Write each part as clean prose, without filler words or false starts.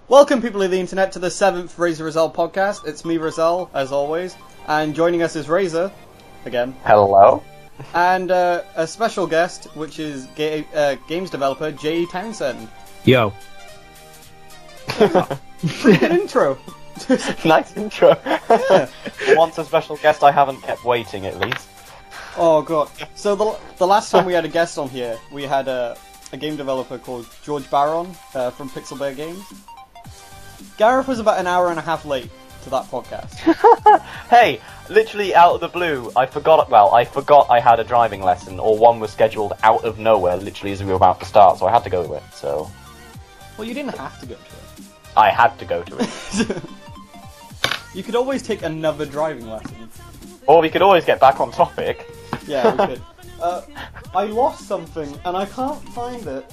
Welcome, people of the internet, to the 7th RazerRazel Podcast. It's me, Razel, as always, and joining us is Razer, again. Hello. And a special guest, which is games developer Jay X Townsend. Yo. Pretty good intro. Nice intro. Yeah. Once a special guest, I haven't kept waiting, at least. Oh, God. So the last time we had a guest on here, we had a game developer called George Barron from Pixel Bear Games. Gareth was about an hour and a half late to that podcast. Hey, literally out of the blue, I forgot I had a driving lesson, or one was scheduled out of nowhere, literally as we were about to start, so I had to go to it, so... Well, you didn't have to go to it. I had to go to it. You could always take another driving lesson. Or we could always get back on topic. Yeah, we could. I lost something, and I can't find it.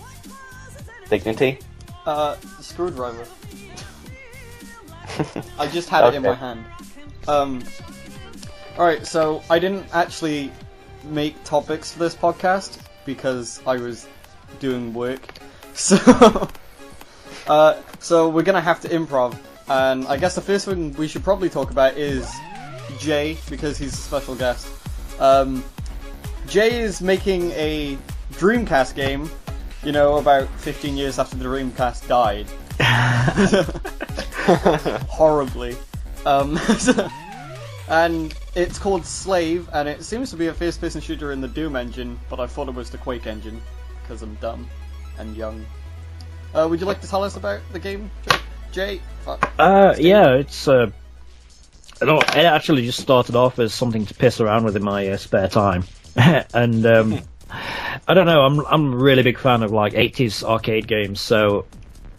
Dignity? Screwdriver. I just had it in my hand. Alright, so I didn't actually make topics for this podcast because I was doing work. So we're gonna have to improv. And I guess the first thing we should probably talk about is Jay, because he's a special guest. Jay is making a Dreamcast game, you know, about 15 years after the Dreamcast died. Horribly. And it's called SLaVE, and it seems to be a first-person shooter in the Doom engine, but I thought it was the Quake engine, because I'm dumb and young. Would you like to tell us about the game, Jay? Yeah, it's it actually just started off as something to piss around with in my spare time, and I don't know, I'm a really big fan of like 80s arcade games, so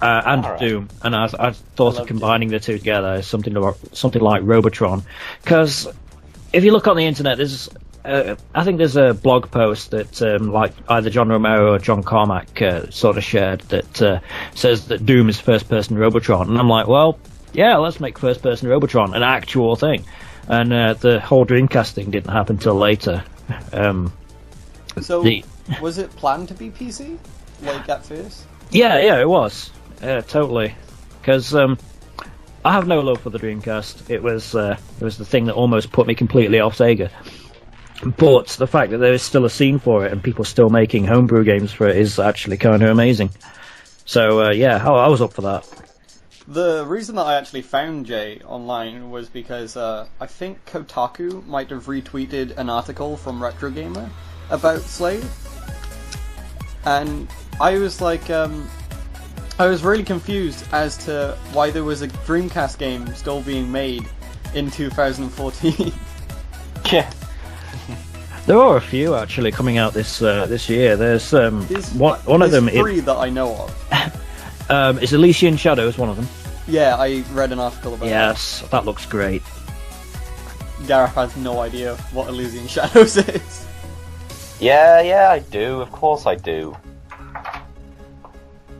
and right. Doom, and I thought of combining the two together as something like Robotron, because if you look on the internet, there's I think there's a blog post that like either John Romero or John Carmack sort of shared that says that Doom is first-person Robotron, and I'm like, well, yeah, let's make first-person Robotron an actual thing, and the whole Dreamcast thing didn't happen till later. Was it planned to be PC, like at first? Yeah, it was. Totally, because I have no love for the Dreamcast. It was the thing that almost put me completely off Sega. But the fact that there is still a scene for it and people still making homebrew games for it is actually kind of amazing. So yeah, I was up for that. The reason that I actually found Jay online was because I think Kotaku might have retweeted an article from Retro Gamer about SLaVE, and I was like, I was really confused as to why there was a Dreamcast game still being made in 2014. Yeah. There are a few actually coming out this year. There's one of them. Three that I know of. Is Elysian Shadows one of them? Yeah, I read an article about Yes, that looks great. Gareth has no idea what Elysian Shadows is. Yeah, I do. Of course I do.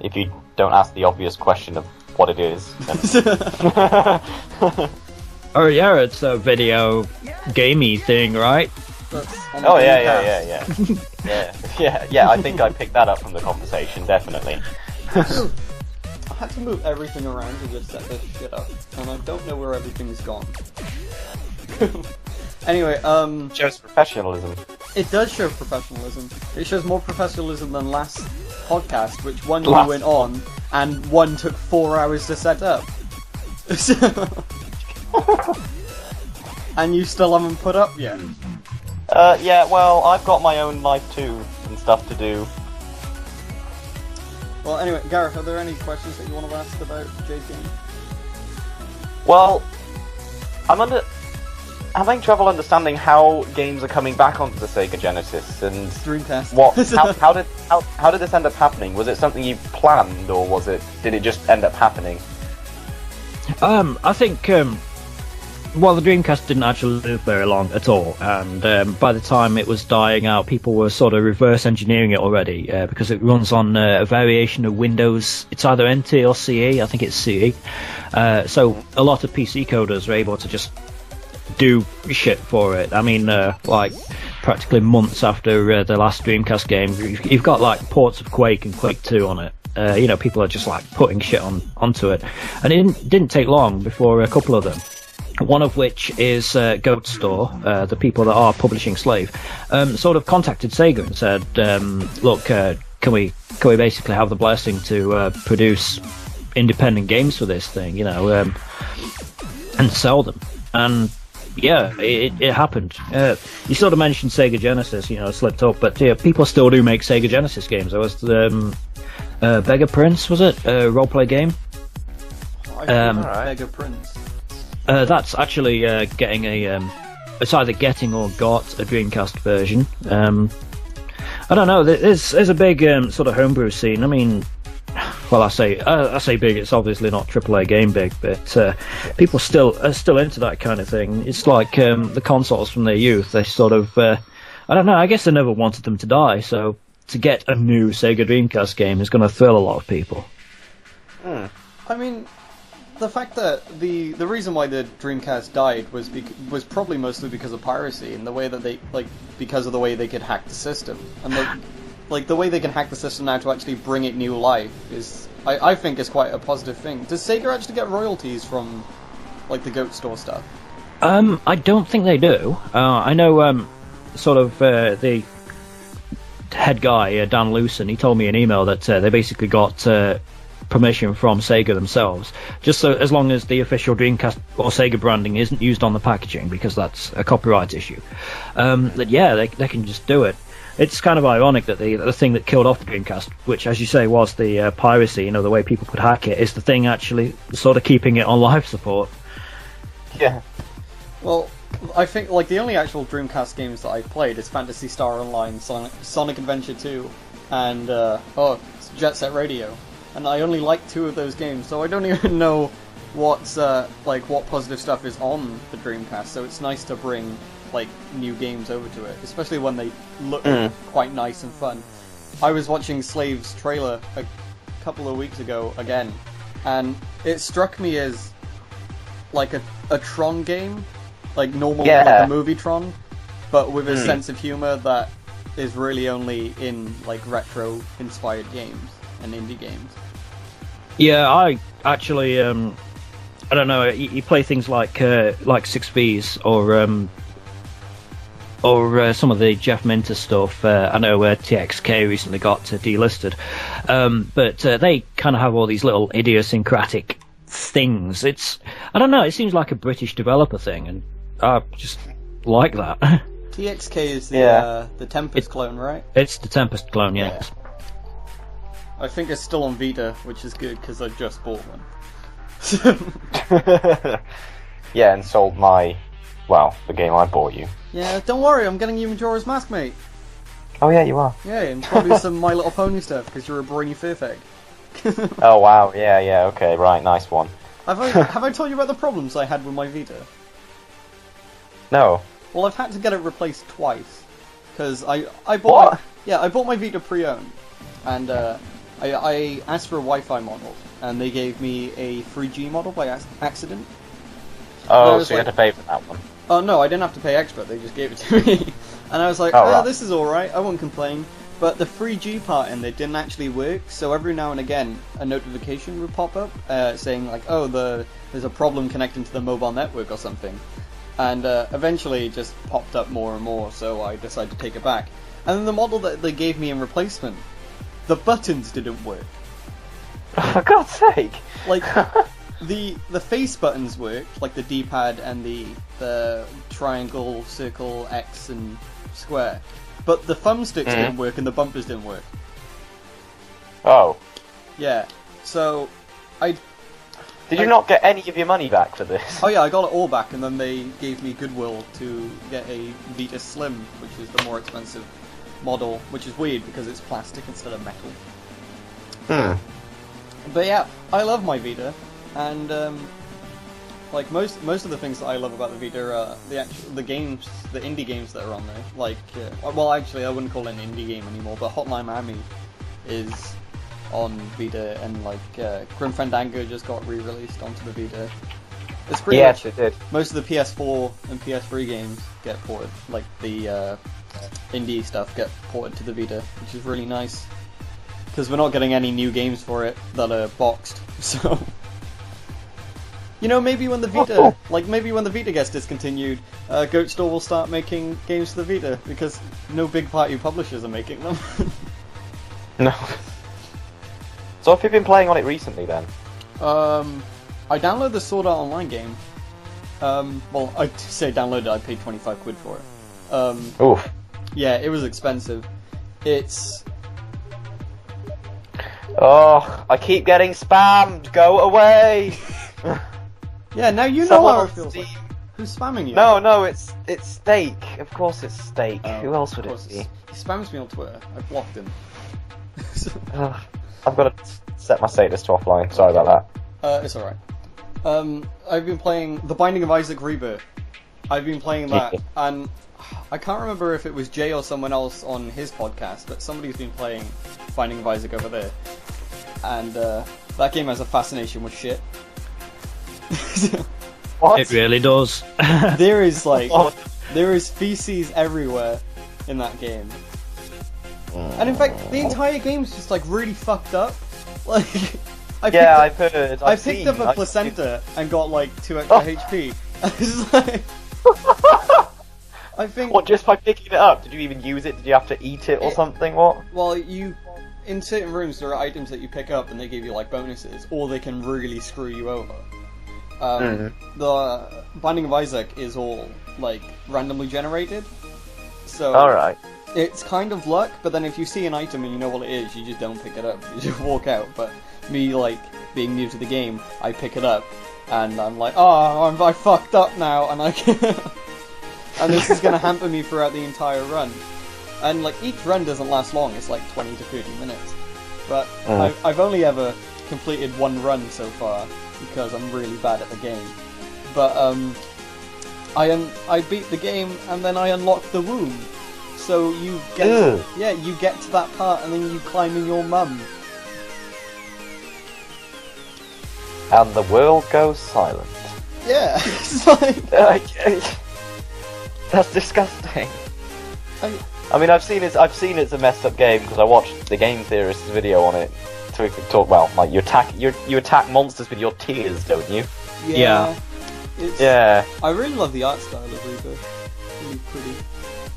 If you don't ask the obvious question of what it is. Oh yeah, it's a video gamey thing, right? Oh yeah. Yeah. I think I picked that up from the conversation, definitely. I had to move everything around to just set this shit up, and I don't know where everything's gone. Anyway, shows professionalism. It does show professionalism. It shows more professionalism than last podcast, which one you went on, and one took 4 hours to set up. And you still haven't put up yet. Yeah, well, I've got my own life too, and stuff to do. Well, anyway, Gareth, are there any questions that you want to ask about Jay's game? Well, I'm having trouble understanding how games are coming back onto the Sega Genesis, and Dreamcast. How did this end up happening? Was it something you planned, or did it just end up happening? I think well, the Dreamcast didn't actually live very long at all, and by the time it was dying out, people were sort of reverse engineering it already, because it runs on a variation of Windows. It's either NT or CE, I think it's CE. So a lot of PC coders are able to just do shit for it. I mean, like practically months after the last Dreamcast game, you've got like ports of Quake and Quake 2 on it. People are just like putting shit onto it, and it didn't take long before a couple of them. One of which is Goat Store, the people that are publishing SLaVE, sort of contacted Sega and said, "Look, can we basically have the blessing to produce independent games for this thing, and sell them?" And yeah, it happened. You sort of mentioned Sega Genesis, slipped up, but yeah, people still do make Sega Genesis games. There was the Beggar Prince, was it a roleplay game? Beggar Prince. That's actually getting it's either getting or got a Dreamcast version. I don't know. There's a big sort of homebrew scene. I mean, well, I say big. It's obviously not AAA game big, but people are still into that kind of thing. It's like the consoles from their youth. They sort of, I don't know. I guess they never wanted them to die. So to get a new Sega Dreamcast game is going to thrill a lot of people. I mean, the fact that the reason why the Dreamcast died was probably mostly because of piracy and the way that because of the way they could hack the system, and the way they can hack the system now to actually bring it new life is, I think, is quite a positive thing. Does Sega actually get royalties from the Goat Store stuff? I don't think they do. I know the head guy, Dan Lewson, he told me in email that they basically got permission from Sega themselves, just so as long as the official Dreamcast or Sega branding isn't used on the packaging, because that's a copyright issue. They can just do it. It's kind of ironic that the thing that killed off the Dreamcast, which, as you say, was the piracy, the way people could hack it, is the thing actually sort of keeping it on life support. Yeah. Well, I think the only actual Dreamcast games that I've played is Phantasy Star Online, Sonic Adventure 2, and Jet Set Radio. And I only like 2 of those games, so I don't even know what's what positive stuff is on the Dreamcast. So it's nice to bring new games over to it, especially when they look quite nice and fun. I was watching SLaVE's trailer a couple of weeks ago again, and it struck me as a Tron game, normal, a movie Tron, but with a sense of humor that is really only in retro inspired games and indie games. Yeah, I actually, I don't know. You play things like 6Bs or some of the Jeff Minter stuff. I know TXK recently got delisted, but they kind of have all these little idiosyncratic things. I don't know. It seems like a British developer thing, and I just like that. TXK is the Tempest clone, right? It's the Tempest clone, yes. Yeah. I think it's still on Vita, which is good because I just bought one. Yeah, and sold the game I bought you. Yeah, don't worry, I'm getting you Majora's Mask, mate. Oh yeah, you are. Yeah, and probably some My Little Pony stuff because you're a brainy fifeg. Oh wow, yeah, okay, right, nice one. Have I told you about the problems I had with my Vita? No. Well, I've had to get it replaced twice because I bought I bought my Vita pre-owned, and I asked for a Wi-Fi model, and they gave me a 3G model by accident. Oh, so you had to pay for that one? Oh no, I didn't have to pay extra, they just gave it to me. And I was like, this is alright, I won't complain. But the 3G part in there didn't actually work, so every now and again a notification would pop up saying there's a problem connecting to the mobile network or something. And eventually it just popped up more and more, so I decided to take it back. And then the model that they gave me in replacement, the buttons didn't work. For God's sake! The face buttons worked, the D-pad and the triangle, circle, X and square. But the thumbsticks didn't work and the bumpers didn't work. Oh. Yeah. So, Did you not get any of your money back for this? Oh yeah, I got it all back, and then they gave me goodwill to get a Vita Slim, which is the more expensive model, which is weird because it's plastic instead of metal. But yeah, I love my Vita, and most of the things that I love about the Vita are the games, the indie games that are on there. Actually, I wouldn't call it an indie game anymore, but Hotline Miami is on Vita, and Grim Fandango just got re-released onto the Vita. It's pretty much it did. Most of the PS4 and PS3 games get ported, the indie stuff get ported to the Vita, which is really nice. because we're not getting any new games for it that are boxed. So, you know, maybe when the Vita, maybe when the Vita gets discontinued, Goat Store will start making games for the Vita because no big party publishers are making them. No. So have you been playing on it recently then? I downloaded the Sword Art Online game. Well, I say downloaded, I paid 25 quid for it. Oof. Yeah, it was expensive. It's... Oh, I keep getting spammed! Go away! Yeah, now you know Someone how on it feels Steam. like. Who's spamming you? No, it's Steak. Of course it's Steak. Oh, Who else would of it course. be? He spams me on Twitter. I blocked him. I've got to set my status to offline. Sorry about that. It's alright. I've been playing The Binding of Isaac Rebirth. I've been playing that, and I can't remember if it was Jay or someone else on his podcast, but somebody's been playing Binding of Isaac over there. And that game has a fascination with shit. What? It really does. There is there is feces everywhere in that game. And in fact, the entire game's just like really fucked up. Like, I've heard. I picked up a placenta and got like 2 extra HP. It's like, I think. What, just by picking it up? Did you even use it? Did you have to eat it or something? What? Well, in certain rooms there are items that you pick up and they give you like bonuses, or they can really screw you over. The Binding of Isaac is all like randomly generated, so Alright. it's kind of luck. But then if you see an item and you know what it is, you just don't pick it up. You just walk out. But me, like being new to the game, I pick it up and I'm like, oh, I fucked up now, and and this is gonna hamper me throughout the entire run. And like each run doesn't last long; it's like 20 to 30 minutes. But I've only ever completed one run so far because I'm really bad at the game. But I beat the game and then I unlocked the womb. So you get you get to that part and then you climb in your mum. And the world goes silent. Yeah, it's like that's disgusting. I mean, I've seen it's a messed up game because I watched the game theorist's video on it. So we could talk about like you attack monsters with your tears, don't you? Yeah. Yeah. I really love the art style of Rebirth. Really pretty,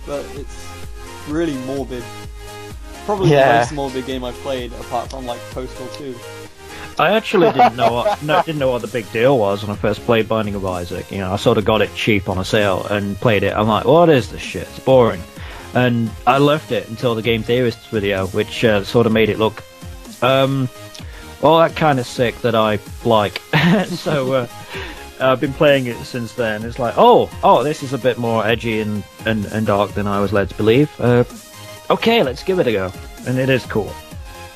but it's really morbid. Probably the most morbid game I've played, apart from like Postal 2. I actually didn't know what the big deal was when I first played Binding of Isaac. You know, I sort of got it cheap on a sale and played it. I'm like, what is this shit? It's boring. And I left it until the Game Theorist's video, which sort of made it look, well, that kind of sick that I like. So I've been playing it since then. It's like, oh, this is a bit more edgy and dark than I was led to believe. Okay, let's give it a go. And it is cool.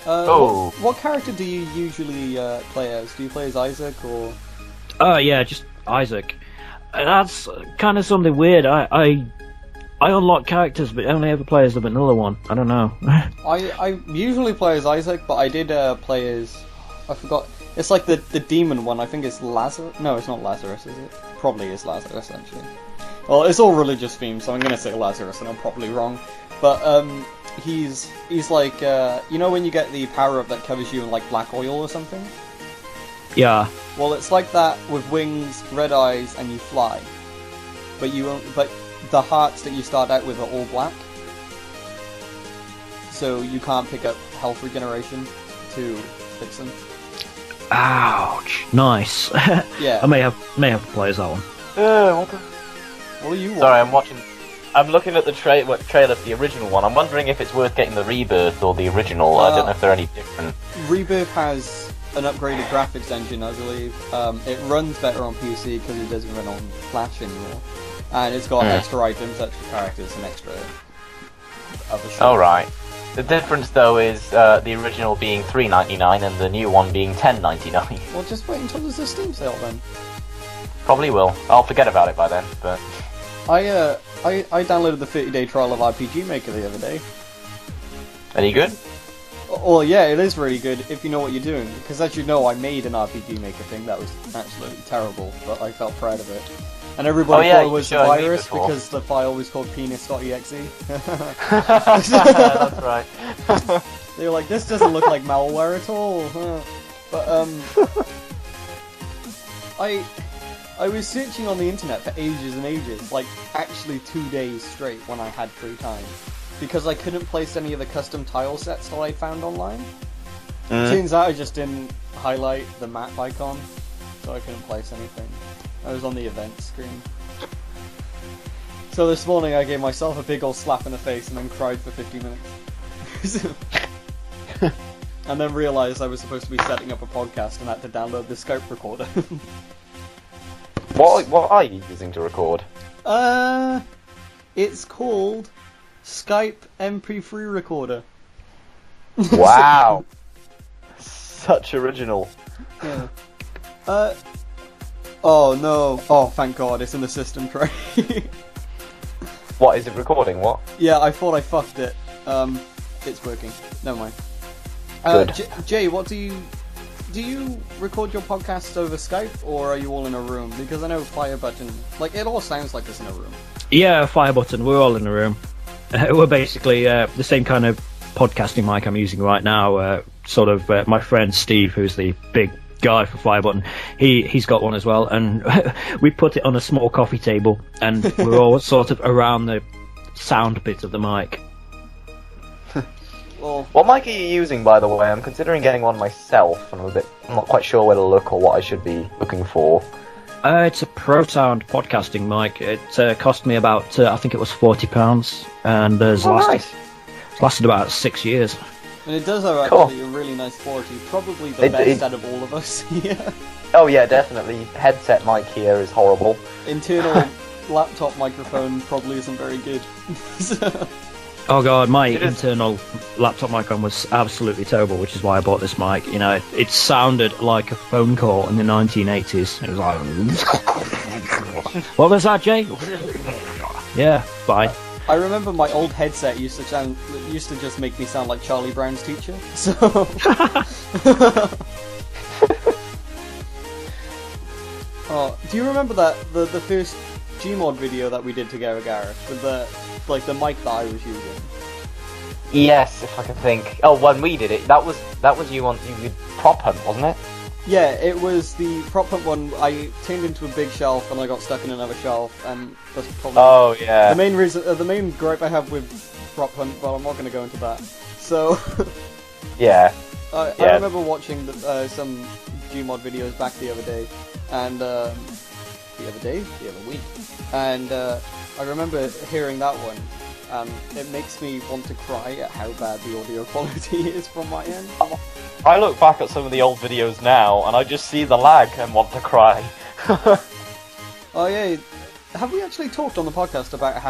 What character do you usually play as? Do you play as Isaac or? Yeah, just Isaac. That's kind of something weird. I unlock characters, but only ever play as the vanilla one. I don't know. I usually play as Isaac, but I did play as... I forgot. It's like the demon one. I think it's Lazarus. No, it's not Lazarus, is it? Probably is Lazarus, actually. Well, it's all religious themed, so I'm going to say Lazarus, and I'm probably wrong. But he's like... you know when you get the power-up that covers you in like black oil or something? Yeah. Well, it's like that with wings, red eyes, and you fly. But the hearts that you start out with are all black, so you can't pick up health regeneration to fix them. Ouch! Nice. Yeah. I may have to play as that one. What are you watching? Sorry, I'm looking at the trailer for the original one. I'm wondering if it's worth getting the Rebirth or the original. I don't know if they're any different. Rebirth has an upgraded graphics engine, I believe. It runs better on PC because it doesn't run on Flash anymore. And it's got extra items, extra characters, and extra other shit. Alright. The difference, though, is the original being $3.99 and the new one being $10.99. Well, just wait until there's a Steam sale then. Probably will. I'll forget about it by then, but... I downloaded the 30-day trial of RPG Maker the other day. Any good? Well, yeah, it is really good if you know what you're doing. Because as you know, I made an RPG Maker thing that was absolutely terrible, but I felt proud of it. And everybody thought it was a virus because the file was called penis.exe. That's right. They were like, this doesn't look like malware at all. Huh. But I was searching on the internet for ages and ages, like actually 2 days straight when I had free time, because I couldn't place any of the custom tile sets that I found online. Turns out I just didn't highlight the map icon, so I couldn't place anything. I was on the event screen. So this morning I gave myself a big old slap in the face and then cried for 50 minutes. And then realised I was supposed to be setting up a podcast and had to download the Skype recorder. What are you using to record? It's called Skype MP3 Recorder. Wow! Such original. Yeah. Oh no. Oh, thank God, it's in the system tray. What, is it recording? What? Yeah, I thought I fucked it. It's working. Never mind. Good. Jay, what do you record your podcasts over Skype, or are you all in a room? Because I know Firebutton, like, it all sounds like it's in a room. Yeah, Firebutton, we're all in a room. We're basically the same kind of podcasting mic I'm using right now. My friend Steve, who's the big guy for Firebutton, he's got one as well, and we put it on a small coffee table, and we're all sort of around the sound bit of the mic. Well, what mic are you using, by the way? I'm considering getting one myself, and I'm not quite sure where to look or what I should be looking for. It's a Pro Sound podcasting mic. It cost me about, I think it was £40, and it's lasted about 6 years. and it does have actually a really nice quality, probably the best out of all of us. Yeah. Oh yeah, definitely. Headset mic here is horrible. Internal laptop microphone probably isn't very good. Oh god, my internal laptop microphone was absolutely terrible, which is why I bought this mic. You know, it sounded like a phone call in the 1980s. It was like... What was that, Jay? Yeah, fine. I remember my old headset used to just make me sound like Charlie Brown's teacher, so... Oh, do you remember that, the first Gmod video that we did together, Gareth, with the mic that I was using? Yes, if I can think. Oh, when we did it, that was you with Prop Hunt, wasn't it? Yeah, it was the Prop Hunt one. I turned into a big shelf and I got stuck in another shelf, and that's probably... Oh, yeah. The main reason, the main gripe I have with Prop Hunt, well, I'm not going to go into that. So... Yeah. I remember watching some Gmod videos back the other day, and the other week, and I remember hearing that one, and it makes me want to cry at how bad the audio quality is from my end. I look back at some of the old videos now, and I just see the lag and want to cry. Oh yeah, have we actually talked on the podcast about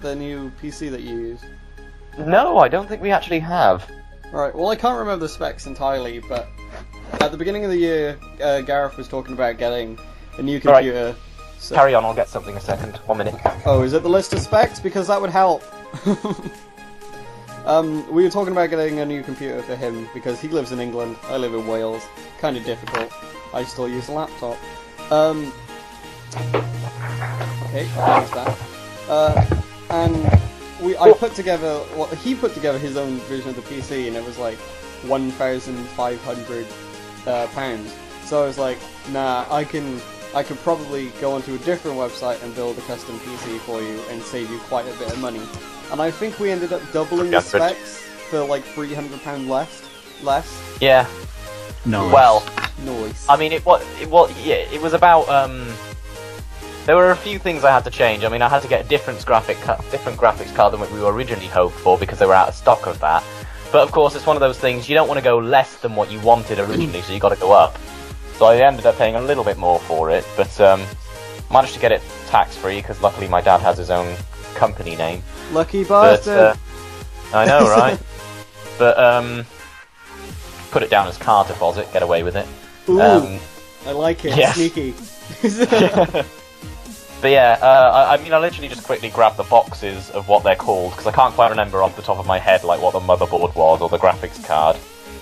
the new PC that you use? No, I don't think we actually have. Right, well I can't remember the specs entirely, but at the beginning of the year, Gareth was talking about getting a new computer. Right. So... Carry on, I'll get something a second. 1 minute. Oh, is it the list of specs? Because that would help. We were talking about getting a new computer for him, because he lives in England, I live in Wales. Kind of difficult. I still use a laptop. Okay, there's that. And he put together his own version of the PC, and it was like £1,500. So I was like, nah, I could probably go onto a different website and build a custom PC for you and save you quite a bit of money. And I think we ended up doubling the specs for like £300 less. Yeah. Nice. Well, nice. I mean, it was about there were a few things I had to change. I mean, I had to get a different graphics card than what we originally hoped for, because they were out of stock of that. But of course, it's one of those things, you don't want to go less than what you wanted originally, so you got to go up. So I ended up paying a little bit more for it, but managed to get it tax-free, because luckily my dad has his own company name. Lucky bastard! I know, right? But, put it down as car deposit, get away with it. Ooh, I like it, yeah. Sneaky. But yeah, I mean, I literally just quickly grabbed the boxes of what they're called, because I can't quite remember off the top of my head, like, what the motherboard was, or the graphics card.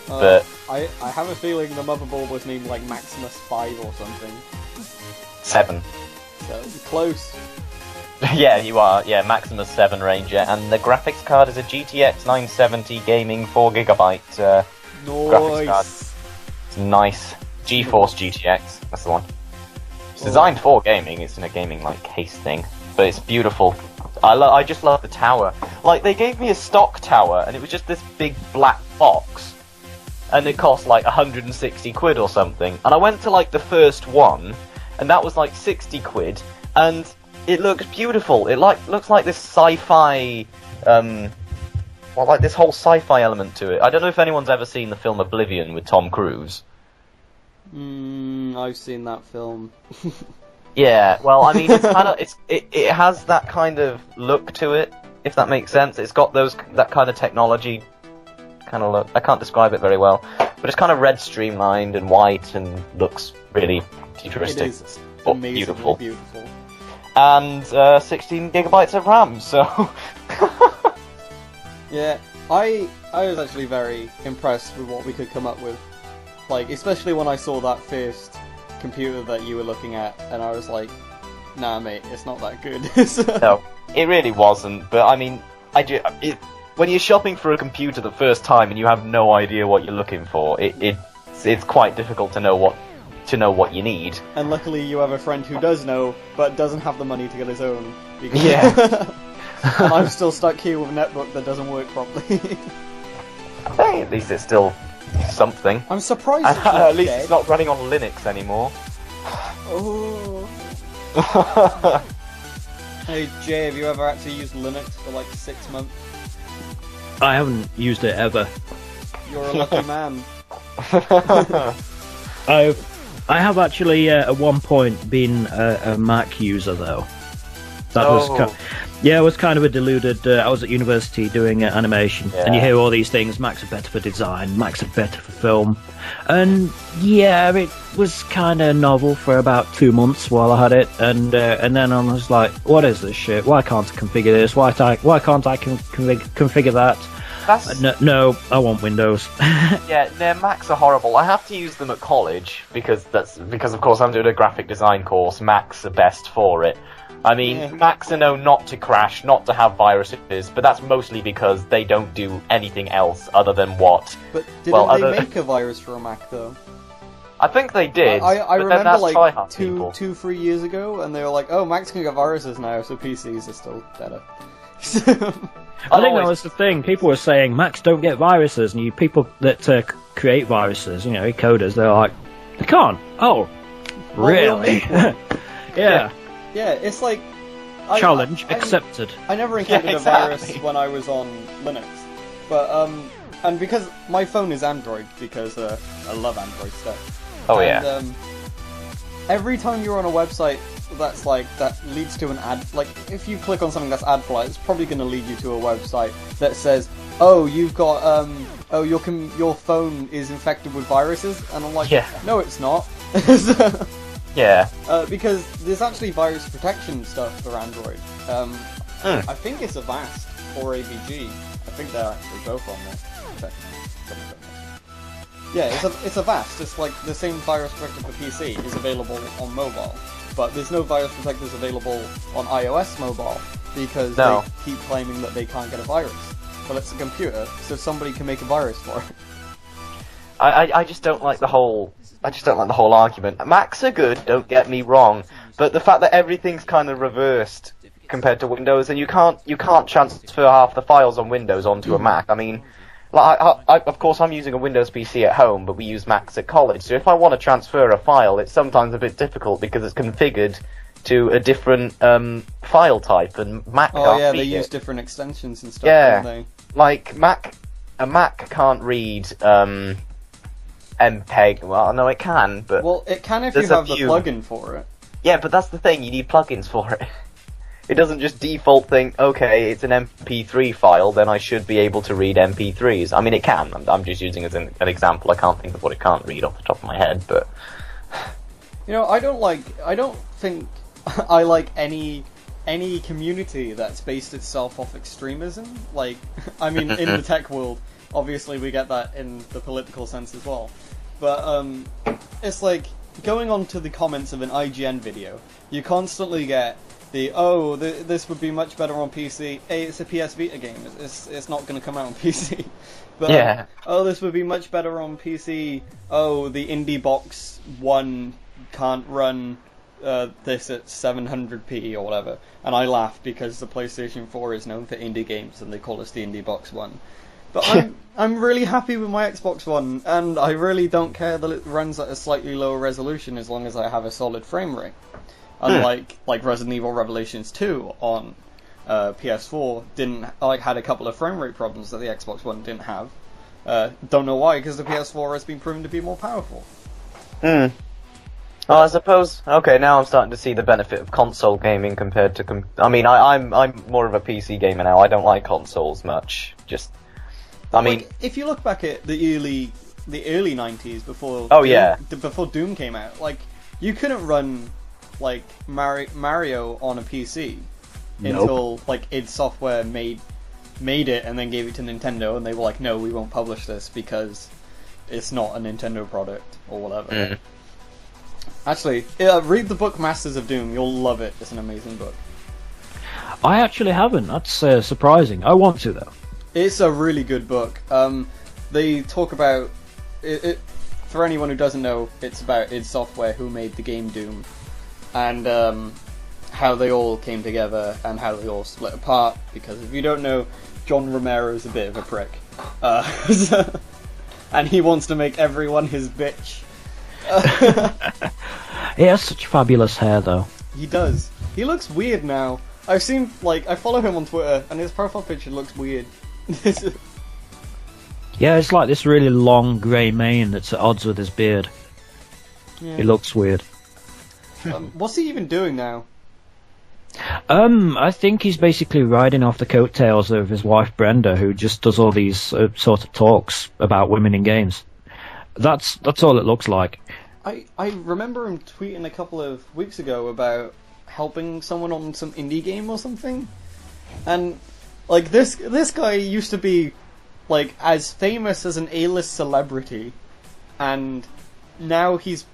But I have a feeling the motherboard was named, like, Maximus 5 or something. 7. So, close. Yeah, you are. Yeah, Maximus 7 Ranger, and the graphics card is a GTX 970 gaming 4GB graphics card. It's nice. GeForce GTX, that's the one. It's designed for gaming. It's in a gaming like case thing, but it's beautiful. I just love the tower. Like, they gave me a stock tower, and it was just this big black box, and it cost like 160 quid or something. And I went to like the first one, and that was like 60 quid, and it looks beautiful. It looks like this sci-fi, like this whole sci-fi element to it. I don't know if anyone's ever seen the film Oblivion with Tom Cruise. I've seen that film. Yeah, well, I mean, it's kind of it has that kind of look to it, if that makes sense. It's got that kind of technology kind of look. I can't describe it very well, but it's kind of red streamlined and white and looks really futuristic. It is amazingly beautiful. And 16 gigabytes of RAM, so... Yeah, I was actually very impressed with what we could come up with. Like, especially when I saw that first computer that you were looking at, and I was like, nah mate, it's not that good. No, it really wasn't, but I mean, when you're shopping for a computer the first time and you have no idea what you're looking for, it's quite difficult to know what you need. And luckily you have a friend who does know, but doesn't have the money to get his own. Because Yeah. And I'm still stuck here with a netbook that doesn't work properly. Hey, at least it's still something. I'm surprised it's not at least dead. it's not running on Linux anymore. Oh. Hey Jay, have you ever actually used Linux for like 6 months? I haven't used it ever. You're a lucky man. I have actually at one point been a Mac user though. That was it was kind of a deluded. I was at university doing animation, and you hear all these things. Macs are better for design. Macs are better for film, and yeah, it was kind of novel for about 2 months while I had it, and then I was like, "What is this shit? Why can't I configure this? Why can't I configure that?" No, I want Windows. Yeah, Macs are horrible. I have to use them at college because of course I'm doing a graphic design course. Macs are best for it. I mean, Macs are known not to crash, not to have viruses, but that's mostly because they don't do anything else other than what. But didn't they make a virus for a Mac though? I think they did. I remember like 3 years ago, and they were like, "Oh, Macs can get viruses now, so PCs are still better." I think that was the thing. People were saying Macs don't get viruses, and you people that create viruses, coders, they're like, they can't. Oh, really? Yeah. Yeah, it's like... Challenge accepted. I never encountered a virus when I was on Linux. But, and because my phone is Android, because I love Android stuff. Oh, and, every time you're on a website that leads to an ad, like, if you click on something that's ad flight, it's probably going to lead you to a website that says, oh, you've got, your phone is infected with viruses, and I'm like, no, it's not. Yeah. Because there's actually virus protection stuff for Android. I think it's Avast or AVG. I think they're actually both on there. Yeah, it's Avast. It's like the same virus protector for PC is available on mobile, but there's no virus protectors available on iOS mobile because they keep claiming that they can't get a virus. Well, it's a computer, so somebody can make a virus for it. I just don't like the whole argument. Macs are good, don't get me wrong, but the fact that everything's kind of reversed compared to Windows, and you can't transfer half the files on Windows onto a Mac. I mean, like, of course I'm using a Windows PC at home, but we use Macs at college, so if I want to transfer a file, it's sometimes a bit difficult because it's configured to a different file type, and Mac can't read they it. use different extensions and stuff, don't they? Like, a Mac can't read MPEG. Well, no, it can, but... Well, it can if you have the plugin for it. Yeah, but that's the thing, you need plugins for it. It doesn't just default think, okay, it's an MP3 file, then I should be able to read MP3s. I mean, it can. I'm just using it as an example. I can't think of what it can't read off the top of my head, but... I don't think I like any community that's based itself off extremism. Like, I mean, in the tech world, obviously we get that in the political sense as well. But, it's like, going on to the comments of an IGN video, you constantly get this would be much better on PC. It's a PS Vita game. It's not going to come out on PC. But this would be much better on PC. The Indie Box 1 can't run this at 700p or whatever. And I laughed because the PlayStation 4 is known for indie games, and they call us the Indie Box 1. But I'm really happy with my Xbox One, and I really don't care that it runs at a slightly lower resolution as long as I have a solid frame rate. Unlike Resident Evil Revelations 2 on PS4 had a couple of frame rate problems that the Xbox One didn't have. Don't know why, because the PS4 has been proven to be more powerful. Well, I suppose. Okay, now I'm starting to see the benefit of console gaming compared to. I'm more of a PC gamer now. I don't like consoles much. If you look back at the early 90s before before Doom came out, you couldn't run Mario on a PC until id Software made it and then gave it to Nintendo, and they were like, no, we won't publish this because it's not a Nintendo product or whatever. Actually, read the book Masters of Doom. You'll love it. It's an amazing book. I actually haven't. That's surprising. I want to, though. It's a really good book. They talk about it. For anyone who doesn't know, it's about id Software, who made the game Doom, and how they all came together and how they all split apart. Because if you don't know, John Romero's a bit of a prick, and he wants to make everyone his bitch. He has such fabulous hair, though. He does. He looks weird now. I've seen, I follow him on Twitter, and his profile picture looks weird. Yeah, it's like this really long grey mane that's at odds with his beard. Yeah. It looks weird. What's he even doing now? I think he's basically riding off the coattails of his wife Brenda, who just does all these sort of talks about women in games. That's all it looks like. I remember him tweeting a couple of weeks ago about helping someone on some indie game or something, and this guy used to be as famous as an A-list celebrity, and now he's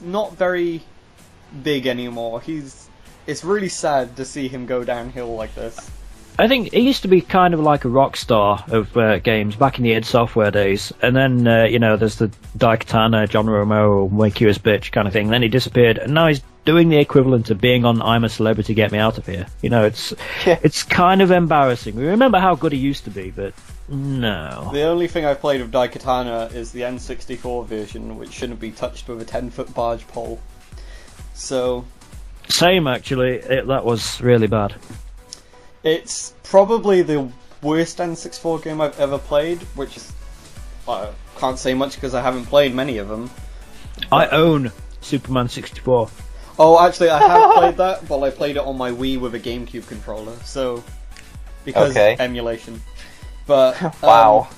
not very big anymore. It's really sad to see him go downhill like this. I think he used to be kind of like a rock star of games back in the id Software days, and then there's the Daikatana, John Romero will make you his bitch kind of thing. Then he disappeared, and now he's doing the equivalent of being on I'm a Celebrity, Get Me Out of Here. It's kind of embarrassing. We remember how good he used to be, but no. The only thing I've played of Daikatana is the N64 version, which shouldn't be touched with a 10-foot barge pole. So... Same, actually. That was really bad. It's probably the worst N64 game I've ever played, which is... I can't say much because I haven't played many of them. I own Superman 64. Oh, actually, I have played that, but I played it on my Wii with a GameCube controller, so... Because emulation. But, wow.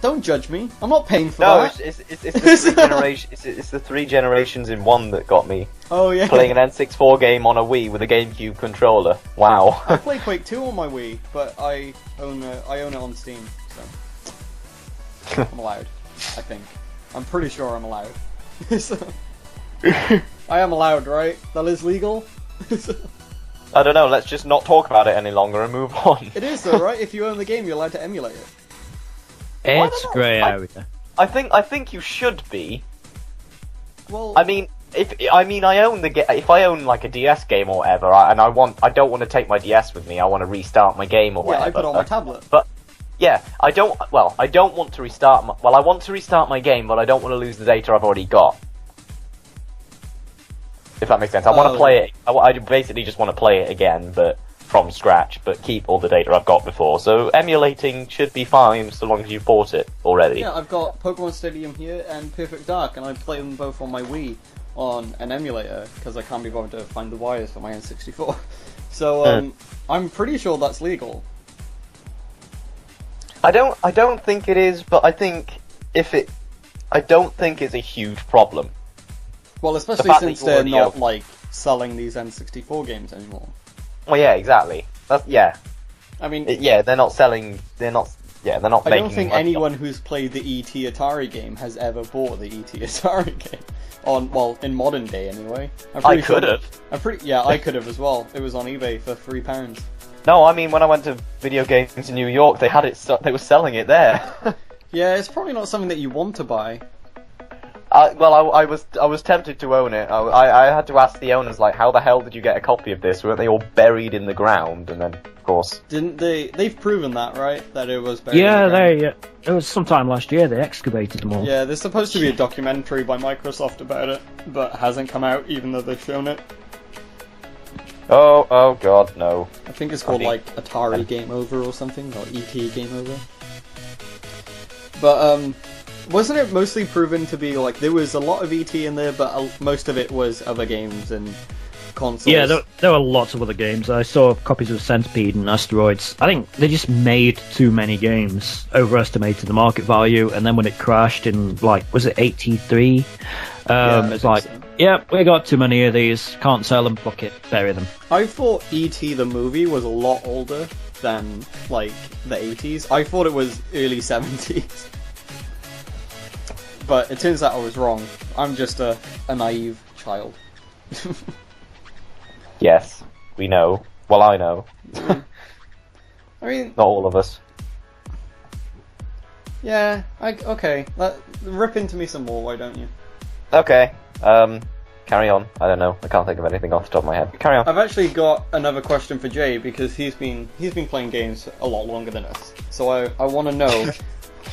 Don't judge me. I'm not paying for that. No, it's the 3 generations. It's the 3 generations in one that got me. Oh yeah. Playing an N64 game on a Wii with a GameCube controller. Wow. I play Quake 2 on my Wii, but I own it on Steam, so I'm allowed. I think. I'm pretty sure I'm allowed. I am allowed, right? That is legal. I don't know. Let's just not talk about it any longer and move on. It is though, right? If you own the game, you're allowed to emulate it. It's grey area. I think you should be. Well, I mean, if I own like a DS game or whatever, I don't want to take my DS with me. I want to restart my game or whatever. Yeah, I put it on my tablet. But yeah, I don't want to restart. I want to restart my game, but I don't want to lose the data I've already got. If that makes sense, I want to play it. I basically just want to play it again, but from scratch, but keep all the data I've got before. So emulating should be fine so long as you bought it already. Yeah, I've got Pokemon Stadium here and Perfect Dark, and I play them both on my Wii on an emulator because I can't be bothered to find the wires for my N64. So I'm pretty sure that's legal. I don't think it is, but I don't think it's a huge problem. Well, especially since they're not selling these N64 games anymore. Well, yeah, exactly. Yeah. I mean, they're not selling. They're not Yeah, they're not I making don't think money anyone off- who's played the E.T. Atari game has ever bought the E.T. Atari game. In modern day anyway. I could have. I could have as well. It was on eBay for £3. No, I mean, when I went to video games in New York, they had it. They were selling it there. Yeah, it's probably not something that you want to buy. I was tempted to own it. I had to ask the owners, like, how the hell did you get a copy of this? Weren't they all buried in the ground? And then, of course, Didn't they? They've proven that, right? That it was buried. Yeah, in the ground. it was sometime last year they excavated them all. Yeah, there's supposed to be a documentary by Microsoft about it, but hasn't come out even though they've shown it. oh god, no. I think it's called like Atari Game Over or something, or ET Game Over. But wasn't it mostly proven to be like there was a lot of ET in there, but most of it was other games and consoles? Yeah, there were lots of other games. I saw copies of Centipede and Asteroids. I think they just made too many games, overestimated the market value, and then when it crashed in, like, was it 83? It's like, so. yeah, we got too many of these, can't sell them, fuck it, bury them. I thought E.T. the movie was a lot older than like the 80s. I thought it was early 70s. But it turns out I was wrong. I'm just a naive child. Yes, we know. Well, I know. I mean, Not all of us. yeah, okay. Rip into me some more, why don't you? Okay. Carry on. I don't know. I can't think of anything off the top of my head. Carry on. I've actually got another question for Jay because he's been playing games a lot longer than us. So I want to know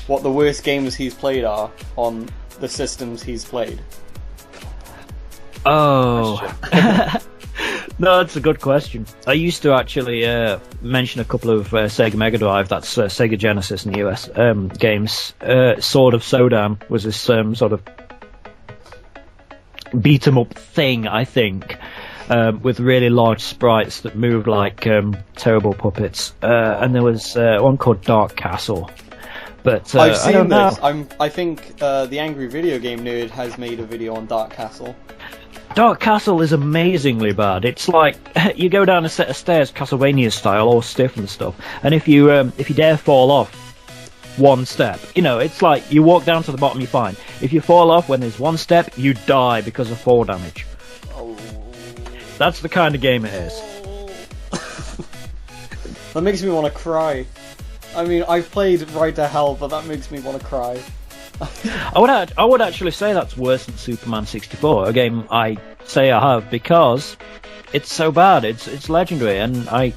what the worst games he's played are on the systems he's played. Oh. No, that's a good question. I used to actually mention a couple of Sega Mega Drive, that's Sega Genesis in the US, games. Sword of Sodan was this sort of beat 'em up thing, I think, with really large sprites that moved like terrible puppets. And there was one called Dark Castle. But I've seen I don't know. this. I think the Angry Video Game Nerd has made a video on Dark Castle. Dark Castle is amazingly bad. It's like you go down a set of stairs, Castlevania style, all stiff and stuff. And if you dare fall off one step, it's like you walk down to the bottom, you're fine. If you fall off when there's one step, you die because of fall damage. Oh. That's the kind of game it is. That makes me want to cry. I mean, I've played Ride to Hell, but that makes me want to cry. I would actually say that's worse than Superman 64, a game I say I have because it's so bad. It's legendary, and I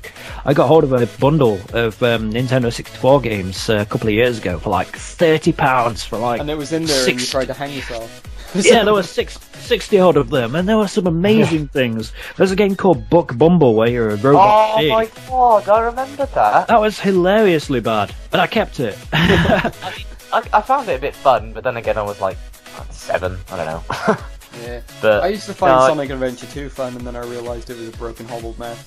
got hold of a bundle of Nintendo 64 games a couple of years ago for like £30 for like. And it was in there, and you tried to hang yourself. Yeah, there were 60 odd of them, and there were some amazing things. There's a game called Buck Bumble where you're a robot pig. Oh my god, I remember that. That was hilariously bad, but I kept it. I found it a bit fun, but then again I was like 7, I don't know. Yeah. But I used to find no, Sonic Adventure 2 fun, and then I realised it was a broken, hobbled mess.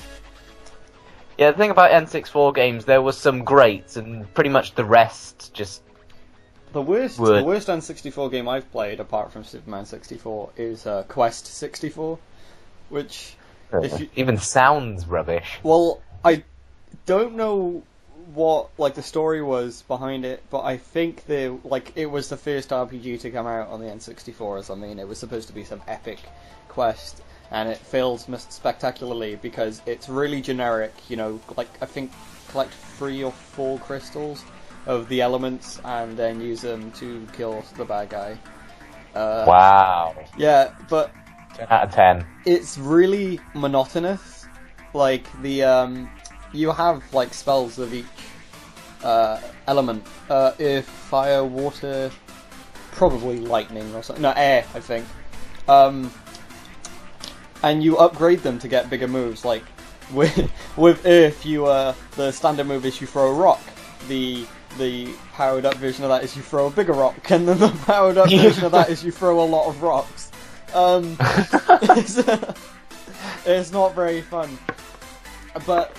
Yeah, the thing about N64 games, there was some greats, and pretty much the rest just... The worst N64 game I've played, apart from Superman 64, is Quest 64, which... even sounds rubbish. Well, I don't know what the story was behind it, but I think it was the first RPG to come out on the N64. I mean, it was supposed to be some epic quest, and it failed spectacularly because it's really generic. I think collect 3 or 4 crystals of the elements and then use them to kill the bad guy. Wow. Yeah, but 10 out of 10. It's really monotonous. You have spells of each element. If fire, water, probably lightning or something. No, air, I think. And you upgrade them to get bigger moves. Like with earth, the standard move is you throw a rock. The powered up version of that is you throw a bigger rock, and then the powered up version of that is you throw a lot of rocks. It's not very fun. But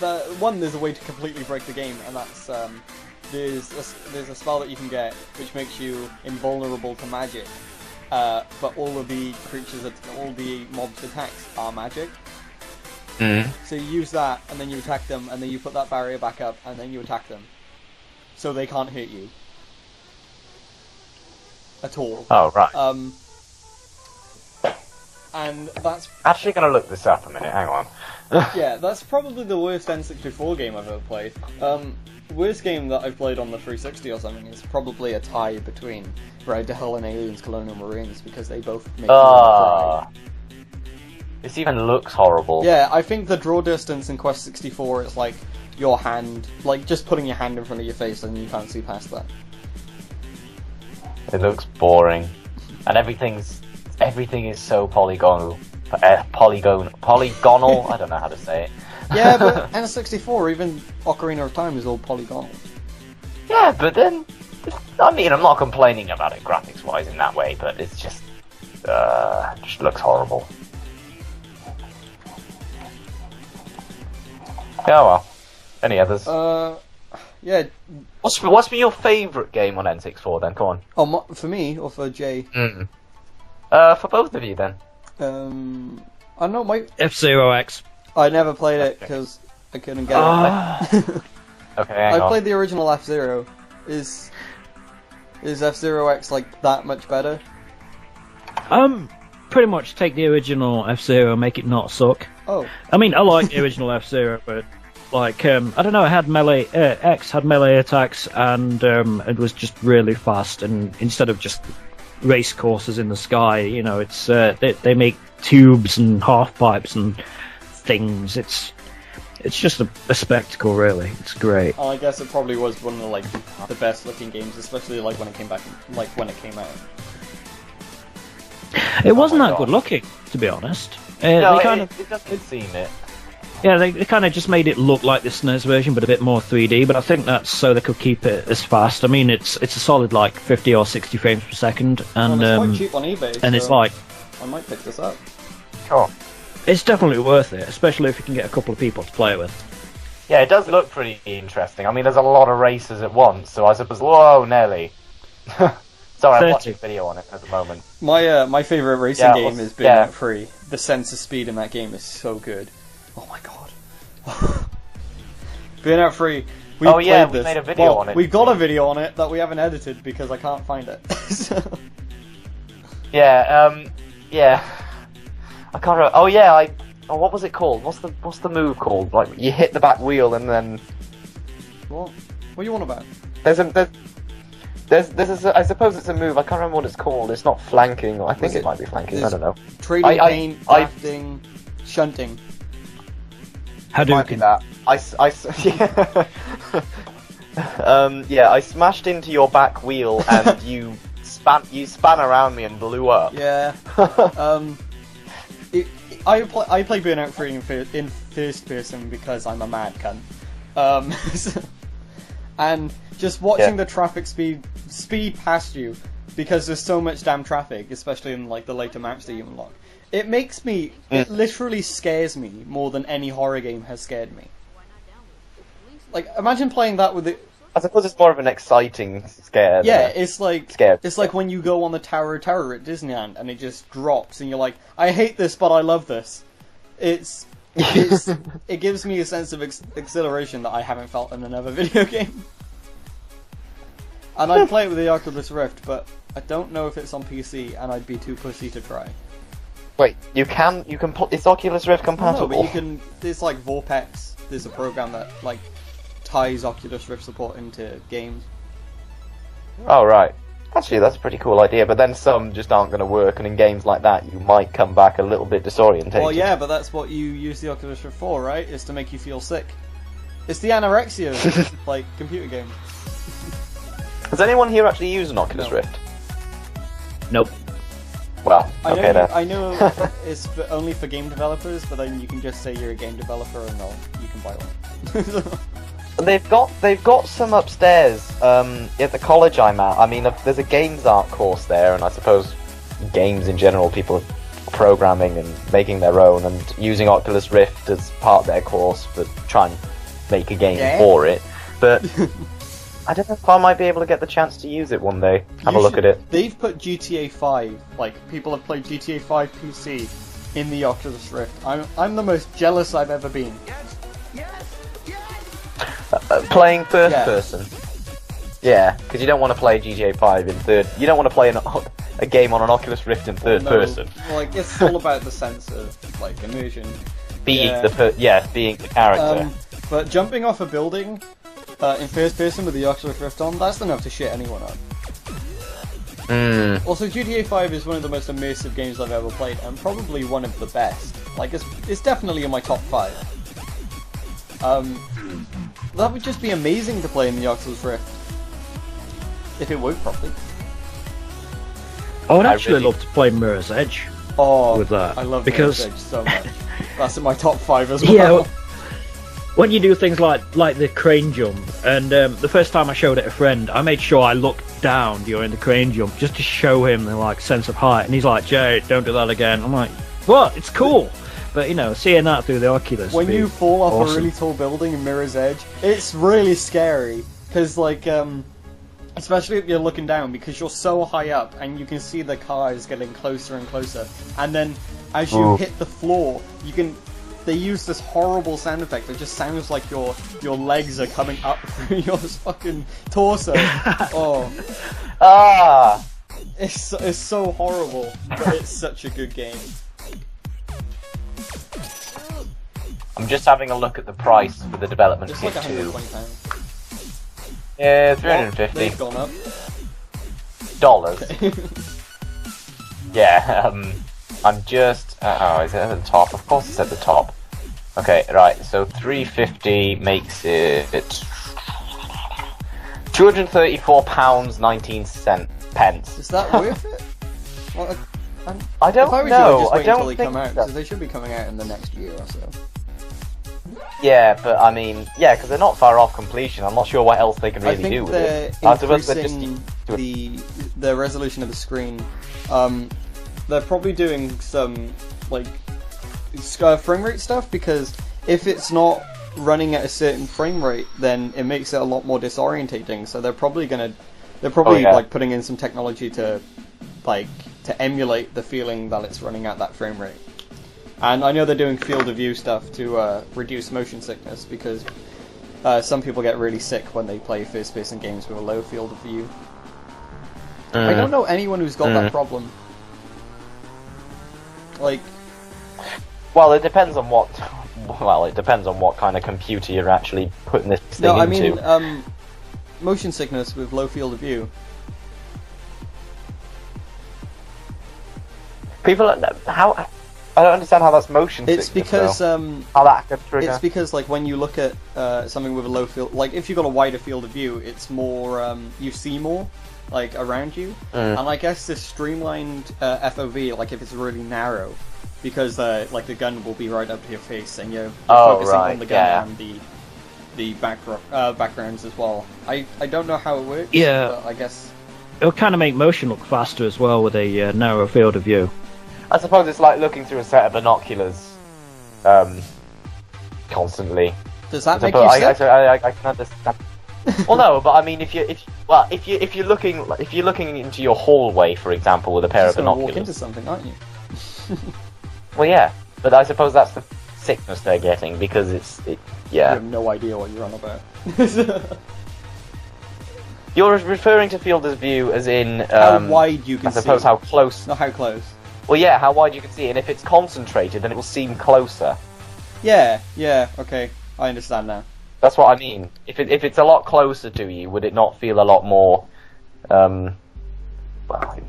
there's a way to completely break the game, and that's there's a spell that you can get which makes you invulnerable to magic. But all of the all the mobs' attacks are magic. Mm. So you use that, and then you attack them, and then you put that barrier back up, and then you attack them. so they can't hit you at all. Oh, right. And that's Actually gonna look this up a minute, hang on. yeah, that's probably the worst N64 game I've ever played. Worst game that I've played on the 360 or something is probably a tie between Ride to Hell and Aliens Colonial Marines, because they both make me cry. This even looks horrible. Yeah, I think the draw distance in Quest 64 is like your hand, like just putting your hand in front of your face and you can't see past that. It looks boring. And everything is so polygonal. Polygonal? I don't know how to say it. Yeah, but N64, even Ocarina of Time is all polygonal. Yeah, but then, I mean, I'm not complaining about it graphics-wise in that way, but it's just looks horrible. Yeah, well. Any others? Yeah. What's been your favourite game on N64 then? Come on. Oh, for me or for Jay? For both of you then. I don't know, my F-Zero X. I never played it because I couldn't get it. Okay, hang on. I played the original F-Zero. Is F-Zero X like that much better? Pretty much take the original F-Zero, make it not suck. Oh. I mean, I like the original F-Zero, but like, I don't know, it had melee, X had melee attacks, and it was just really fast, and instead of just race courses in the sky, you know, it's they make tubes and half pipes and things. It's just a spectacle, really. It's great. I guess it probably was one of the best looking games, especially like when it came out. It wasn't that good looking, to be honest. No, they it doesn't seem it. Yeah, they kind of just made it look like the SNES version, but a bit more 3D. But I think that's so they could keep it as fast. I mean, it's a solid like 50 or 60 frames per second, and it's quite cheap on eBay. And so it's like, I might pick this up. Sure. It's definitely worth it, especially if you can get a couple of people to play it with. Yeah, it does look pretty interesting. I mean, there's a lot of races at once, so I suppose. Whoa, Nelly. Sorry, I'm watching a video on it at the moment. My favourite racing game is Burnout 3. The sense of speed in that game is so good. Oh my god. Burnout 3. We made a video on it. We've got a video on it that we haven't edited because I can't find it. Yeah, I can't remember. Oh yeah, what was it called? What's the move called? Like, you hit the back wheel and then... What are you on about? I suppose it's a move. I can't remember what it's called. It's not flanking. I think it might be flanking. I don't know. Trading paint, drafting, shunting. Hadouken. That. I smashed into your back wheel and you span around me and blew up. Yeah. I play Burnout 3 in first person because I'm a mad cunt. And just watching the traffic speed past you, because there's so much damn traffic, especially in like the later maps that you unlock. It literally scares me more than any horror game has scared me. Like, imagine playing that with it. I suppose it's more of an exciting scare. Yeah, it's like when you go on the Tower of Terror at Disneyland and it just drops and you're like, I hate this, but I love this. It gives me a sense of exhilaration that I haven't felt in another video game. And I'd play it with the Oculus Rift, but I don't know if it's on PC, and I'd be too pussy to try. Wait, you can put it's Oculus Rift compatible? No, but you can. It's like Vorpex. There's a program that like ties Oculus Rift support into games. Oh right. Actually, that's a pretty cool idea, but then some just aren't going to work, and in games like that, you might come back a little bit disorientated. Well, yeah, but that's what you use the Oculus Rift for, right? Is to make you feel sick. It's the anorexia of, like, computer games. Has anyone here actually used an Oculus Rift? Nope. Well, okay then. I know it's only for game developers, but then you can just say you're a game developer and you can buy one. They've got some upstairs at the college I'm at. I mean, there's a games art course there, and I suppose games in general, people are programming and making their own and using Oculus Rift as part of their course to try and make a game for it. But I don't know if I might be able to get the chance to use it one day. Have a look at it. They've put GTA 5, like, people have played GTA 5 PC in the Oculus Rift. I'm the most jealous I've ever been. Playing first person. Yeah, because you don't want to play GTA 5 in third. You don't want to play a game on an Oculus Rift in third person. Like, it's all about the sense of like immersion. Being being the character. But jumping off a building in first person with the Oculus Rift on, that's enough to shit anyone up. Also, GTA 5 is one of the most immersive games I've ever played, and probably one of the best. Like, it's definitely in my top 5. That would just be amazing to play in the Oculus Rift. If it worked properly. I would actually love to play Mirror's Edge with that. I love Mirror's Edge so much. That's in my top 5 as well. Yeah, when you do things like the crane jump, and the first time I showed it a friend, I made sure I looked down during the crane jump just to show him the like sense of height, and he's like, "Jay, don't do that again." I'm like, "What? It's cool." But seeing that through the Oculus, when you fall off a really tall building in Mirror's Edge, it's really scary because like especially if you're looking down, because you're so high up and you can see the cars getting closer and closer, and then as you hit the floor, they use this horrible sound effect that just sounds like your legs are coming up through your fucking torso. It's so horrible, but it's such a good game. I'm just having a look at the price for the development It's kit like too. £120. Yeah, $350. They've gone up. Dollars. Okay. Yeah, I'm just... is it at the top? Of course it's at the top. Okay, right, so $350 makes it... £234.19. Is that worth it? Well, I don't if I was know. You, I'd just wait I don't until they think come out, so. because they should be coming out in the next year or so. Yeah, but I mean, yeah, because they're not far off completion. I'm not sure what else they can really do with it. I think they're increasing the resolution of the screen. They're probably doing some like frame rate stuff, because if it's not running at a certain frame rate, then it makes it a lot more disorientating. So they're probably like putting in some technology to emulate the feeling that it's running at that frame rate. And I know they're doing field of view stuff to reduce motion sickness, because some people get really sick when they play first-person games with a low field of view. I don't know anyone who's got that problem. Like, well, it depends on what. Well, it depends on what kind of computer you're actually putting this thing into. No, I mean, motion sickness with low field of view. People, how? I don't understand how that's motion sickness. It's because how that could trigger. It's because like when you look at something with a low field, like if you've got a wider field of view, it's more you see more like around you, and I guess this streamlined FOV, like if it's really narrow, because like the gun will be right up to your face, and you're focusing on the gun and the backgrounds as well. I don't know how it works. Yeah, but I guess it'll kind of make motion look faster as well with a narrow field of view. I suppose it's like looking through a set of binoculars constantly. Does that make you sick? I can understand. Well, no, but I mean, if you're looking into your hallway, for example, with a pair of binoculars, walk into something, aren't you? Well, yeah, but I suppose that's the sickness they're getting, because You have no idea what you're on about. You're referring to field of view as in how wide you can see. I suppose how close. Not how close. Well, yeah, how wide you can see, and if it's concentrated, then it will seem closer. Yeah, okay, I understand now. That's what I mean. If it's a lot closer to you, would it not feel a lot more,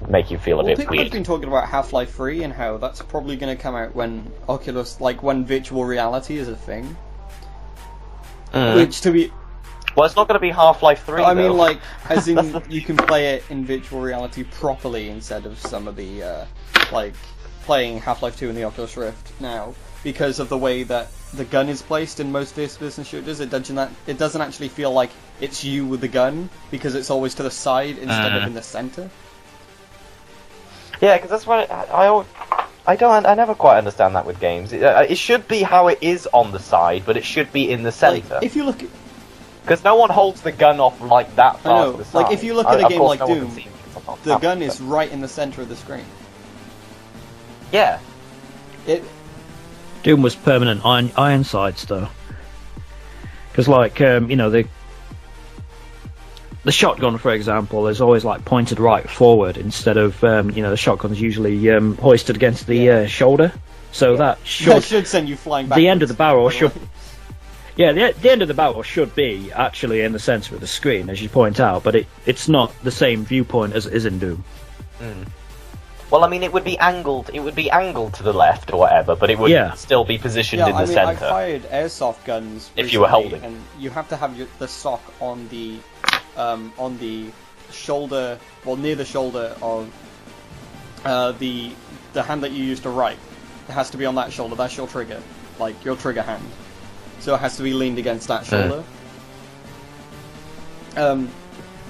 make you feel a bit people weird? have been talking about Half-Life 3 and how that's probably going to come out when when virtual reality is a thing. Which, to be... Well, it's not going to be Half-Life 3, I mean, like, as in, you can play it in virtual reality properly instead of some of the, playing Half-Life 2 in the Oculus Rift now, because of the way that the gun is placed in most first-person shooters. It doesn't actually feel like it's you with the gun, because it's always to the side instead of in the center. Yeah, because that's what I never quite understand that with games. It should be how it is on the side, but it should be in the center. Like, if you look at... Because no one holds the gun off like that far to the side. Like, if you look at a game like Doom, the gun is right in the center of the screen. Yeah. Doom was permanent iron sights though, because the shotgun, for example, is always like pointed right forward instead of the shotgun's usually hoisted against the shoulder. So that should send you flying back. The end of the barrel should. Yeah, the end of the barrel should be actually in the centre of the screen, as you point out, but it's not the same viewpoint as it is in Doom. Mm. Well, I mean, it would be angled. It would be angled to the left or whatever, but it would still be positioned in the centre. I fired airsoft guns if you were holding, and you have to have the stock on the shoulder, well, near the shoulder of the hand that you use to write. It has to be on that shoulder. That's your trigger, like your trigger hand. So it has to be leaned against that shoulder.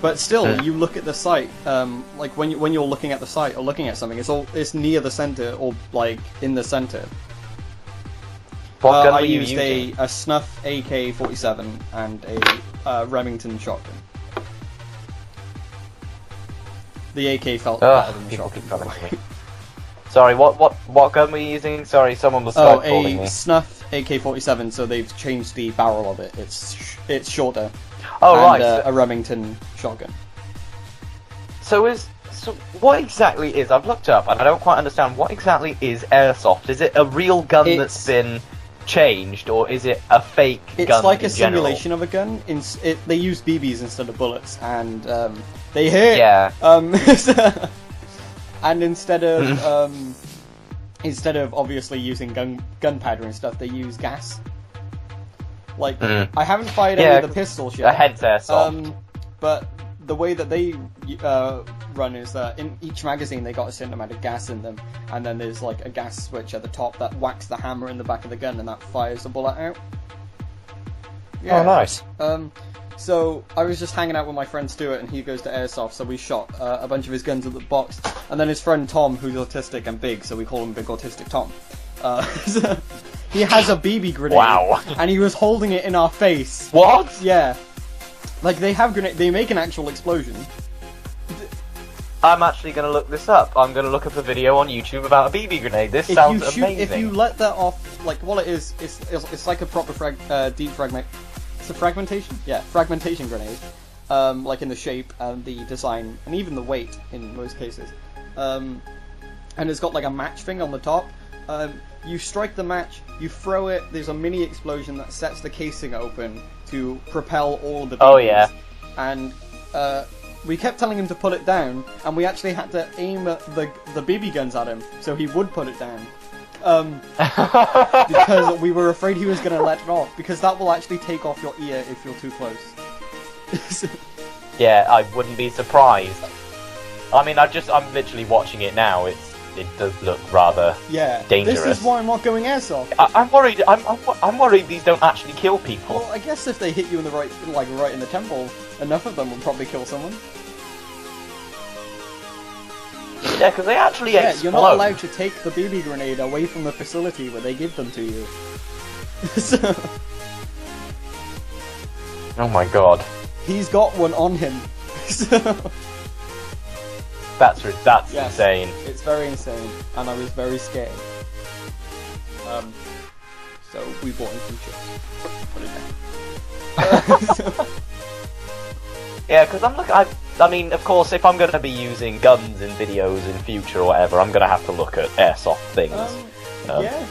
But still, you look at the sight. Like when you're looking at the sight or looking at something, it's near the center or like in the center. What gun I were you used using? a Snuff AK-47 and a Remington shotgun. The AK felt better than the shotgun. Sorry, what gun were you using? Sorry, someone was calling me. Snuff AK-47. So they've changed the barrel of it. It's shorter. Oh, and, right. A Remington shotgun. So what exactly is? I've looked up and I don't quite understand. What exactly is airsoft? Is it a real gun that's been changed, or is it a fake gun? It's like a general? simulation of a gun. They use BBs instead of bullets, and they hit. Yeah. And instead of obviously using gunpowder and stuff, they use gas. Like I haven't fired any of the pistols yet. Hence airsoft. But the way that they run is that in each magazine they got a certain amount of gas in them, and then there's like a gas switch at the top that whacks the hammer in the back of the gun, and that fires the bullet out. Yeah. Oh, nice. So I was just hanging out with my friend Stuart, and he goes to airsoft, so we shot a bunch of his guns at the box, and then his friend Tom, who's autistic and big, so we call him Big Autistic Tom. He has a BB grenade. Wow. And he was holding it in our face. What? Yeah. Like, they make an actual explosion. I'm actually going to look this up. I'm going to look up a video on YouTube about a BB grenade. This sounds amazing. If you let that off, like, what it is, it's like a proper deep fragment. It's a fragmentation? Yeah, fragmentation grenade. Like in the shape and the design, and even the weight in most cases. And it's got like a match thing on the top. You strike the match, you throw it, there's a mini explosion that sets the casing open to propel all the BBs. Oh, yeah. And we kept telling him to put it down, and we actually had to aim the BB guns at him so he would put it down. Because we were afraid he was going to let it off, because that will actually take off your ear if you're too close. Yeah, I wouldn't be surprised. I mean, I'm literally watching it now. It does look rather dangerous. This is why I'm not going airsoft. I'm worried. I'm worried these don't actually kill people. Well, I guess if they hit you in the right in the temple, enough of them will probably kill someone. Yeah, because they actually explode. You're not allowed to take the BB grenade away from the facility where they give them to you. So, oh my god. He's got one on him. That's insane. It's very insane, and I was very scared. So we bought him some chips. Put it down. Yeah, because I mean, of course, if I'm going to be using guns in videos in future or whatever, I'm going to have to look at airsoft things. Yeah.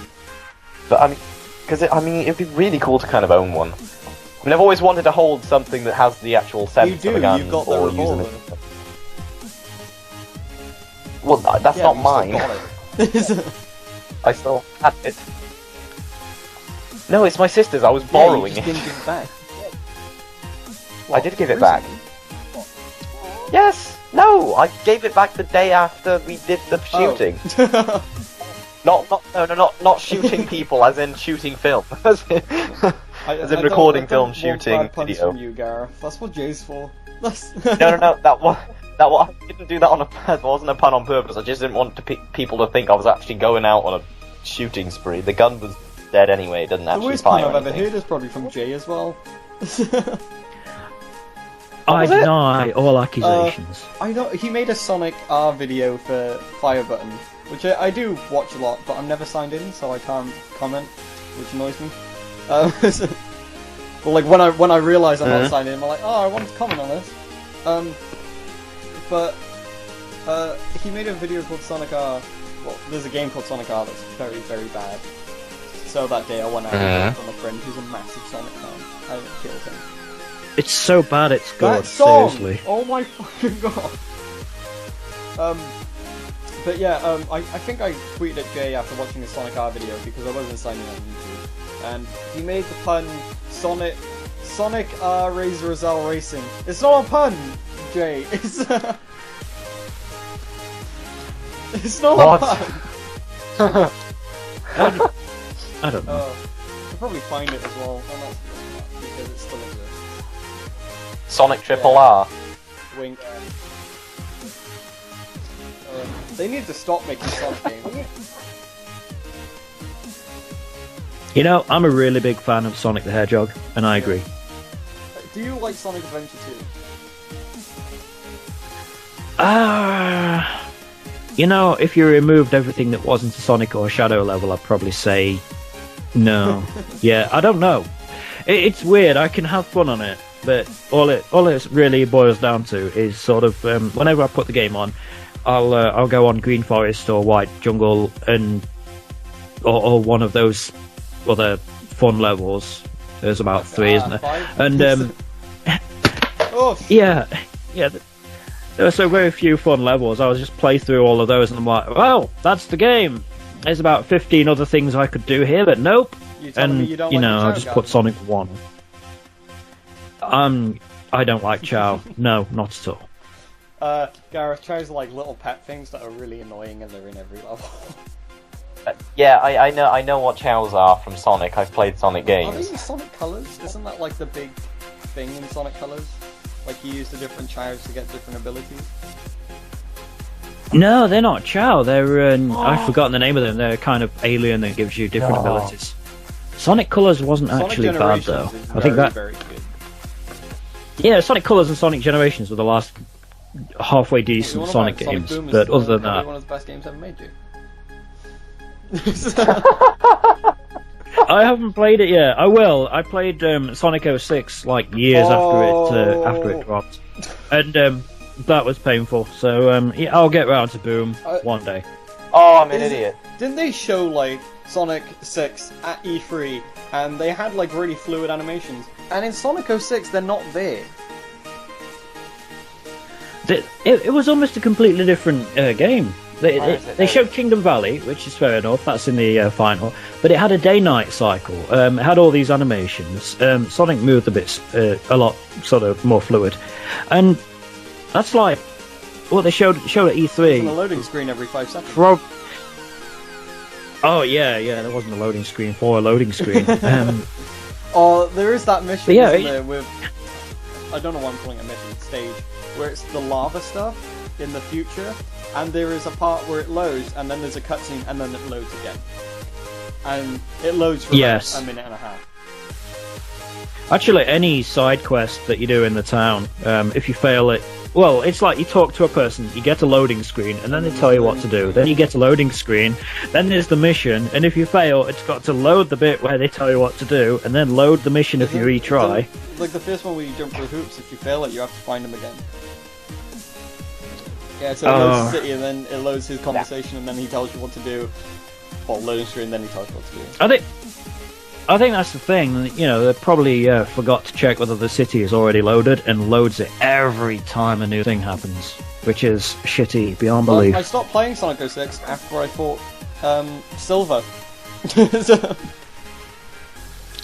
But I mean, because it'd be really cool to kind of own one. I mean, I've always wanted to hold something that has the actual sense of a gun. You've got the revolver. Well, that's not mine. I still had it. No, it's my sister's. I was borrowing it. Didn't give it back. I did give it back. Yes. No, I gave it back the day after we did the shooting. Not shooting people, as in shooting film. As in recording film, shooting video. From you, Gareth. That's what Jay's for. No. I didn't do that on it wasn't a pun on purpose. I just didn't want people to think I was actually going out on a shooting spree. The gun was dead anyway. It didn't actually fire. The worst pun I've ever heard is probably from Jay as well. I deny all accusations. I know he made a Sonic R video for Fire Button, which I do watch a lot, but I'm never signed in, so I can't comment, which annoys me. But like when I realise I'm not signed in, I'm like, oh, I want to comment on this. But he made a video called Sonic R. Well, there's a game called Sonic R that's very, very bad. So that day I went out and from a friend who's a massive Sonic fan. I killed him. It's so bad it's good, That song! seriously. Oh my fucking god! But yeah, I think I tweeted at Jay after watching the Sonic R video because I wasn't signing on YouTube. And he made the pun, Sonic R RazerRazel Racing. It's not a pun, Jay. It's it's not What? a pun. I don't know. I'll probably find it as well. I'm not because it still exists. Sonic Triple R. Wink. They need to stop making Sonic games. You know, I'm a really big fan of Sonic the Hedgehog, and I agree. Do you like Sonic Adventure 2? You know, if you removed everything that wasn't a Sonic or Shadow level, I'd probably say no. Yeah, I don't know. It's weird. I can have fun on it, but all it really boils down to is sort of whenever I put the game on, I'll go on Green Forest or White Jungle and or one of those other fun levels. There's about 3, isn't there? 5? And Oh, yeah. There are so very few fun levels. I was just play through all of those, and I'm like, well, that's the game. There's about 15 other things I could do here, but nope. And you don't like I'll just put Sonic 1. I don't like Chow. No, not at all. Gareth, Chow's are like little pet things that are really annoying and they're in every level. Yeah, I know what chows are from Sonic. I've played Sonic Are games. they Sonic Colors? Isn't that like the big thing in Sonic Colors? Like you use the different chows to get different abilities? No, they're not Chow. They're I've forgotten the name of them. They're kind of alien that gives you different abilities. Sonic Colors wasn't Sonic actually bad Generations though. is I think that very good. yeah, Sonic Colors and Sonic Generations were the last halfway decent Sonic games. Boom is But other than probably that, one of the best games ever made, you. I haven't played it yet. I will. I played Sonic 06 like years after it dropped, and that was painful. So yeah, I'll get round to Boom one day. Oh, I'm an idiot. Didn't they show like Sonic 6 at E3 and they had like really fluid animations? And in Sonic 06 they're not there. It was almost a completely different game. They showed Kingdom Valley, which is fair enough. That's in the final, but it had a day-night cycle. It had all these animations. Sonic moved a lot sort of more fluid, and that's like what they showed at E3. On a loading screen every 5 seconds. Oh yeah, there wasn't a loading screen for a loading screen. Oh, there is that mission, yeah, isn't there, with I don't know why I'm calling it a mission stage, where it's the lava stuff in the future. And there is a part where it loads, and then there's a cutscene, and then it loads again. And it loads for about a minute and a half. Actually, any side quest that you do in the town, if you fail it, well, it's like you talk to a person, you get a loading screen, and then they tell you what to do. Then you get a loading screen, then there's the mission, and if you fail, it's got to load the bit where they tell you what to do, and then load the mission if you retry. Like the first one where you jump through hoops, if you fail it, you have to find them again. Yeah, so it loads the city, and then it loads his conversation, and then he tells you what to do. Well, loading screen, then he tells you what to do. I think that's the thing. You know, they probably forgot to check whether the city is already loaded, and loads it every time a new thing happens, which is shitty beyond belief. I stopped playing Sonic 06 after I fought Silver.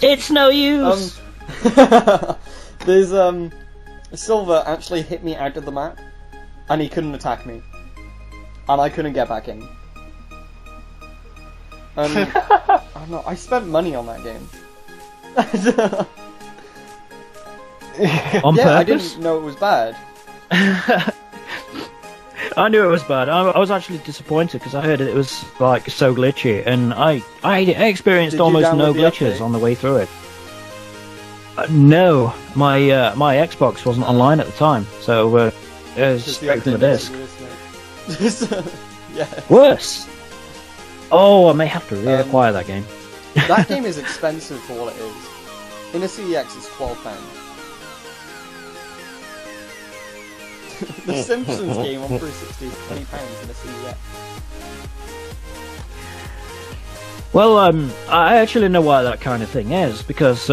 It's no use. There's Silver actually hit me out of the map. And he couldn't attack me. And I couldn't get back in. I don't know, I spent money on that game. On purpose? I didn't know it was bad. I knew it was bad. I was actually disappointed because I heard it was like so glitchy, and I experienced almost no glitches on the way through it. No, my Xbox wasn't online at the time, so it was straight from the disc. Yeah. Worse. Oh, I may have to reacquire that game. That game is expensive for what it is. In a CEX, it's £12. The Simpsons game on 360 is £20 in a CEX. Well, I actually know why that kind of thing is, because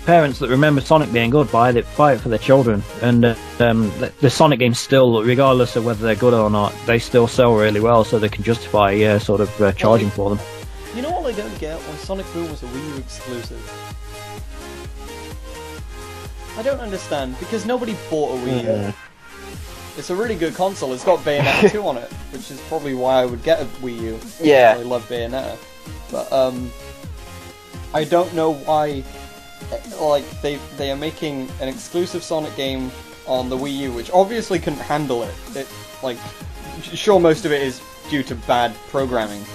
parents that remember Sonic being good buy it for their children, and the Sonic games still, regardless of whether they're good or not, they still sell really well, so they can justify charging for them. You know what I don't get? Why Sonic Boom was a Wii U exclusive? I don't understand, because nobody bought a Wii U. It's a really good console. It's got Bayonetta 2 on it, which is probably why I would get a Wii U. Yeah. I love Bayonetta. But, I don't know why, like, they are making an exclusive Sonic game on the Wii U, which obviously couldn't handle it. Sure, most of it is due to bad programming,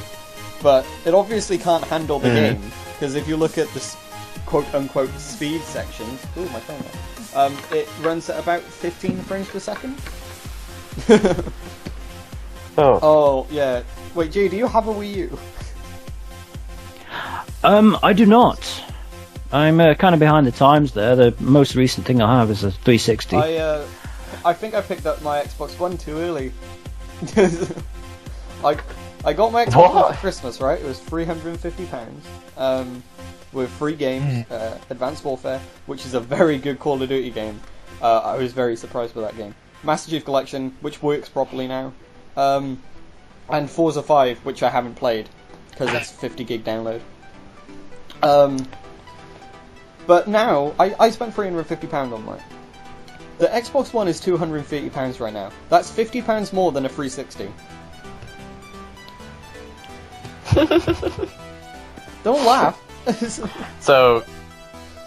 but it obviously can't handle the game, because if you look at this quote-unquote speed section, ooh, my phone there, it runs at about 15 frames per second. Oh, yeah. Wait, Jay, do you have a Wii U? I do not. I'm kind of behind the times there. The most recent thing I have is a 360. I think I picked up my Xbox One too early. I got my Xbox One for Christmas, right? It was £350. With free games, Advanced Warfare, which is a very good Call of Duty game. I was very surprised with that game. Master Chief Collection, which works properly now. And Forza 5, which I haven't played, because it's 50 gig download. But now, I spent £350 on mine. The Xbox One is £230 right now. That's £50 more than a 360. Don't laugh. So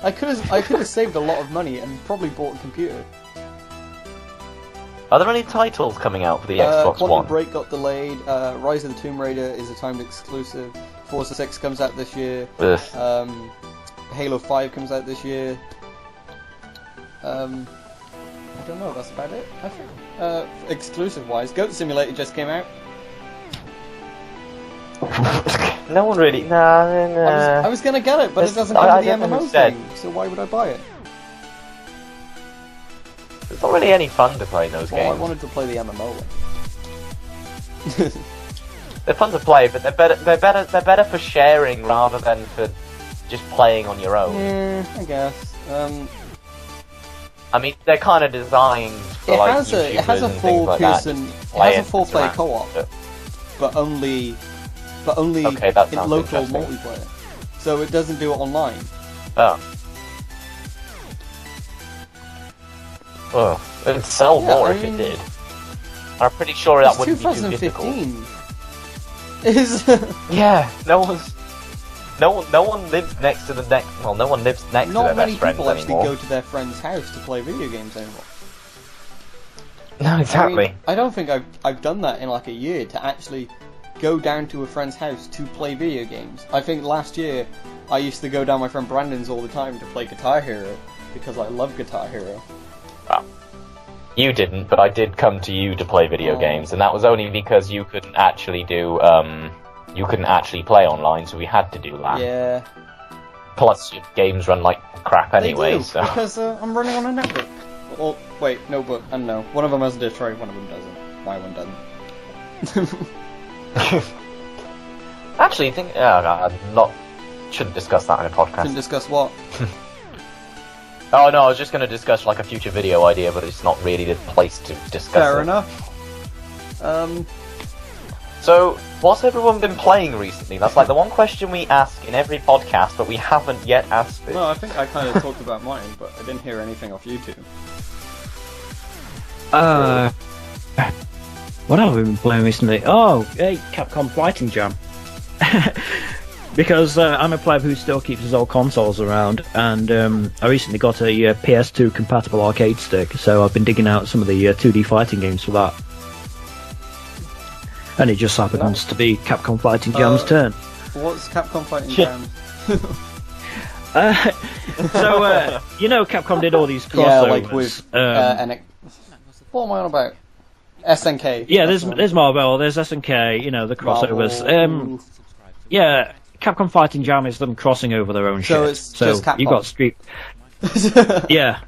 I could have saved a lot of money and probably bought a computer. are there any titles coming out for the Xbox Quantum One? Break got delayed. Rise of the Tomb Raider is a timed exclusive. Forza 6 comes out this year. Halo 5 comes out this year. I don't know, that's about it, I think. Exclusive wise, Goat Simulator just came out. No one really. Nah. I was gonna get it, but it doesn't come with the MMO thing, so why would I buy it? There's not really any fun to play in those games. I wanted to play the MMO one. They're fun to play, but they're better for sharing rather than for just playing on your own. Yeah, I guess. I mean, they're kind of designed for it like has a full person, it has a full player co-op, but only okay, that in sounds local interesting. multiplayer. So it doesn't do it online. Oh, it'd sell more if it did. I'm pretty sure that wouldn't be too difficult. 2015. Yeah, no one lives next to the next. Well, no one lives next to their best friends Not many people anymore. actually go to their friend's house to play video games anymore. No, exactly. I don't think I've done that in like a year, to actually go down to a friend's house to play video games. I think last year I used to go down my friend Brandon's all the time to play Guitar Hero because I love Guitar Hero. You didn't, but I did come to you to play video games, and that was only because you couldn't actually do. You couldn't actually play online, so we had to do that. Yeah. Plus, your games run like crap anyway. They do, so because I'm running on a network. Well, wait, no, but no. One of them has a Detroit, one of them doesn't. My one doesn't. Actually, shouldn't discuss that in a podcast. Shouldn't discuss what? Oh no, I was just going to discuss like a future video idea, but it's not really the place to discuss Fair it. enough. So, what's everyone been playing recently? That's like the one question we ask in every podcast, but we haven't yet asked it. No, I think I kind of talked about mine, but I didn't hear anything off you two. What have we been playing recently? Oh, hey, Capcom Fighting Jam. Because I'm a player who still keeps his old consoles around, and I recently got a PS2 compatible arcade stick, so I've been digging out some of the 2D fighting games for that. And it just happens to be Capcom Fighting Jam's turn. What's Capcom Fighting Jam? So, Capcom did all these crossovers. Yeah, like with what am I on about? SNK. Yeah, there's Marvel, there's SNK, the crossovers. Yeah, Capcom Fighting Jam is them crossing over their own shit. So it's just Capcom. You got Street. Yeah.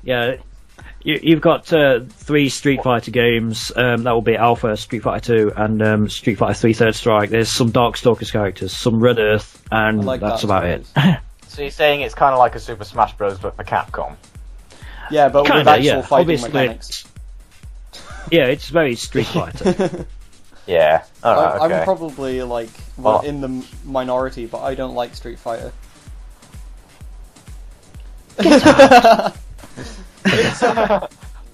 you've got 3 Street Fighter games. That will be Alpha, Street Fighter 2, and Street Fighter 3 Third Strike. There's some Darkstalkers characters, some Red Earth, and that's about it. So you're saying it's kind of like a Super Smash Bros. But for Capcom? Yeah, but with actual fighting mechanics. Yeah, it's very Street Fighter. Yeah. Okay. I'm probably in the minority, but I don't like Street Fighter.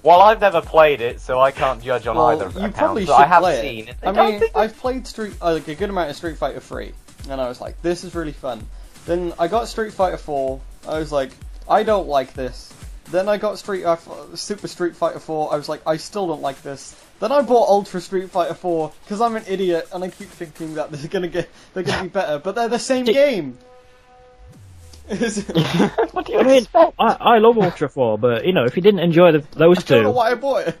Well, I've never played it, so I can't judge on either of them. You probably should I have play seen it. I mean, I've played a good amount of Street Fighter 3, and I was like, this is really fun. Then I got Street Fighter 4, I was like, I don't like this. Then I got Super Street Fighter 4, I was like, I still don't like this. Then I bought Ultra Street Fighter 4, because I'm an idiot, and I keep thinking that they're gonna be better, but they're the same game! What do you expect? I love Ultra 4, but, if you didn't enjoy those two... I don't know why I bought it!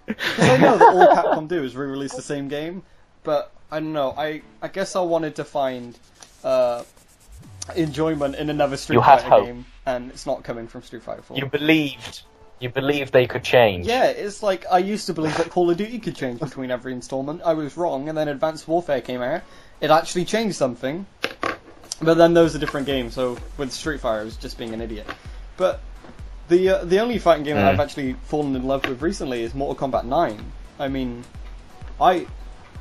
Because I know that all Capcom do is re-release the same game, but, I don't know, I guess I wanted to find enjoyment in another Street Fighter game, and it's not coming from Street Fighter 4. You believed they could change. Yeah, it's like, I used to believe that Call of Duty could change between every installment. I was wrong, and then Advanced Warfare came out. It actually changed something. But then those are different games, so with Street Fighter I was just being an idiot. But the only fighting game that I've actually fallen in love with recently is Mortal Kombat 9. I mean, It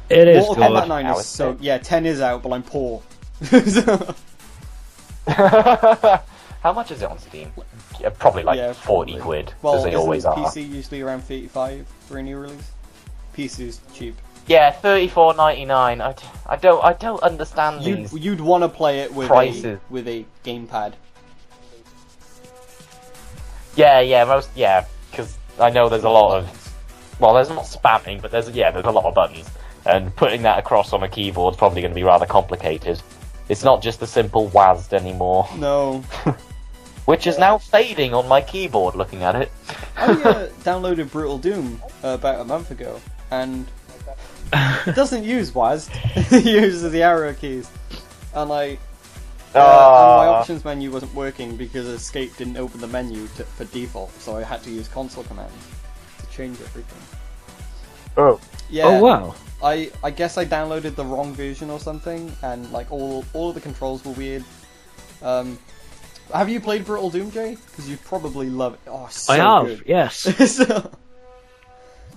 is Mortal Kombat 9 is so... Yeah, 10 is out, but I'm poor. How much is it on Steam? Probably 40 quid, as they always are. PC usually around 35 for a new release? PC's cheap. Yeah, $34.99. I don't understand these. You'd want to play it with prices. with a gamepad. Yeah, because I know there's a lot of. Well, there's not spamming, but there's a lot of buttons, and putting that across on a keyboard is probably going to be rather complicated. It's not just the simple WASD anymore. No. Which is now fading on my keyboard. Looking at it. I downloaded Brutal Doom about a month ago, and it doesn't use WASD. It uses the arrow keys, and and my options menu wasn't working because Escape didn't open the menu for default, so I had to use console commands to change everything. Oh. Yeah. Oh wow. I guess I downloaded the wrong version or something, and all of the controls were weird. Have you played Brutal Doom, Jay? Because you probably love it. Oh, so I have, good. yes. So,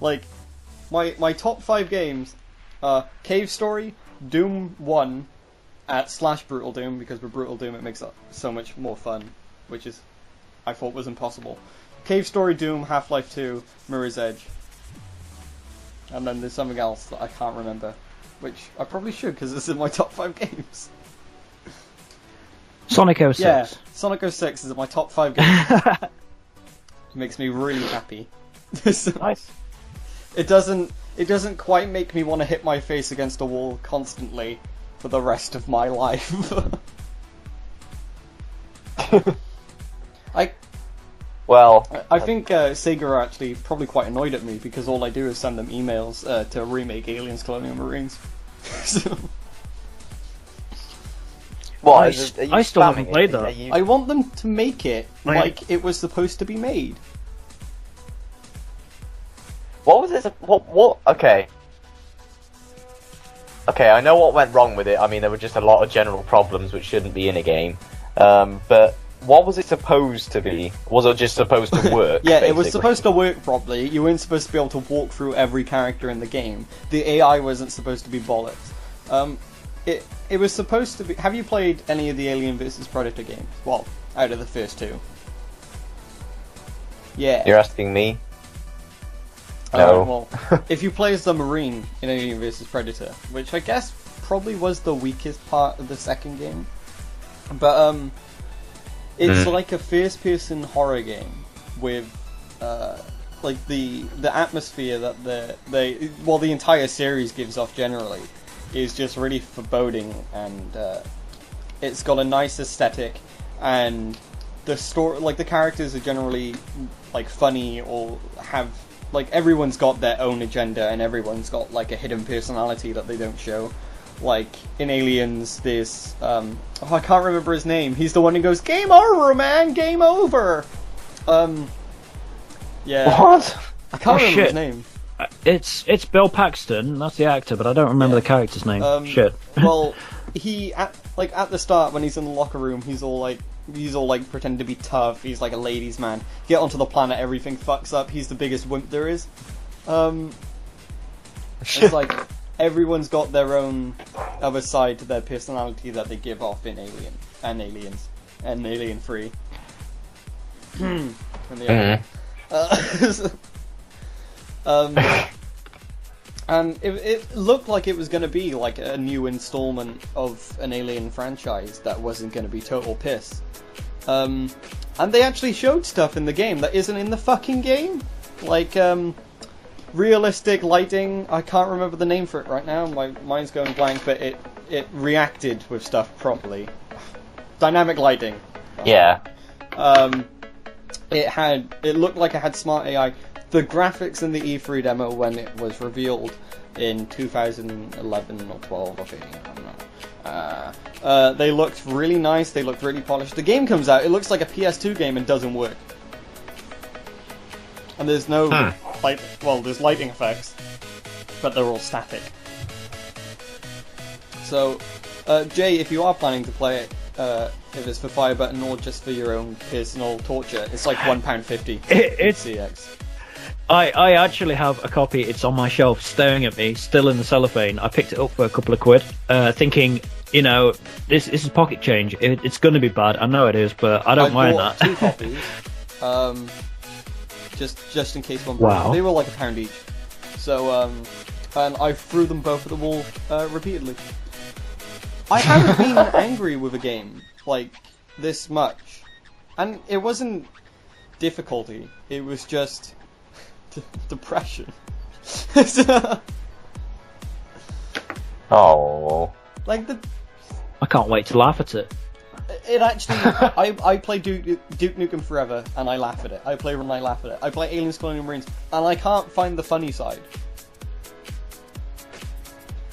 my top 5 games are Cave Story, Doom 1, / Brutal Doom, because with Brutal Doom it makes it so much more fun, which I thought was impossible. Cave Story, Doom, Half-Life 2, Mirror's Edge. And then there's something else that I can't remember, which I probably should, because it's in my top 5 games. Sonic 06. Yeah, Sonic 06 is in my top 5 games. It makes me really happy. Nice. It doesn't quite make me want to hit my face against a wall constantly for the rest of my life. I think Sega are actually probably quite annoyed at me because all I do is send them emails to remake Aliens Colonial Marines. So... I still haven't played that. I want them to make it like it was supposed to be made. What was it? What? Okay. Okay, I know what went wrong with it. I mean, there were just a lot of general problems which shouldn't be in a game. But what was it supposed to be? Was it just supposed to work? Yeah, basically? It was supposed to work properly. You weren't supposed to be able to walk through every character in the game. The AI wasn't supposed to be bollocks. It was supposed to be... Have you played any of the Alien vs Predator games? Well, out of the first 2. Yeah. You're asking me? No. Well, if you play as the Marine in Alien vs Predator, which I guess probably was the weakest part of the second game, but it's like a first-person horror game with like the atmosphere that the entire series gives off generally is just really foreboding, and it's got a nice aesthetic, and the story, like the characters are generally like funny or have like everyone's got their own agenda and everyone's got like a hidden personality that they don't show. Like in Aliens, there's I can't remember his name. He's the one who goes, "Game over, man! Game over!" Yeah. What? I can't remember his shit. name. It's Bill Paxton. That's the actor, but I don't remember the character's name. Shit. Well, he at the start when he's in the locker room, he's all like pretending to be tough. He's like a ladies' man. Get onto the planet, everything fucks up. He's the biggest wimp there is. It's like everyone's got their own other side to their personality that they give off in Alien 3. And it looked like it was going to be like a new installment of an Alien franchise that wasn't going to be total piss. And they actually showed stuff in the game that isn't in the fucking game. Like, realistic lighting. I can't remember the name for it right now. My mind's going blank, but it reacted with stuff properly. Dynamic lighting. Yeah. It looked like it had smart AI. The graphics in the E3 demo when it was revealed in 2011 or 12 or 15, I don't know. They looked really nice, they looked really polished. The game comes out, it looks like a PS2 game and doesn't work. And there's no there's lighting effects, but they're all static. So, Jay, if you are planning to play it, if it's for Fire Button or just for your own personal torture, it's like £1.50. It's CX. I actually have a copy. It's on my shelf, staring at me, still in the cellophane. I picked it up for a couple of quid, thinking, this is pocket change. It's going to be bad. I know it is, but I don't mind that. I bought 2 copies, just in case one broke. Wow. They were like £1 each. So, and I threw them both at the wall repeatedly. I haven't been angry with a game like this much, and it wasn't difficulty. It was just depression. Oh. Like I can't wait to laugh at it. It actually, I play Duke Nukem Forever and I laugh at it. I play Run and I laugh at it. I play Aliens Colonial Marines and I can't find the funny side.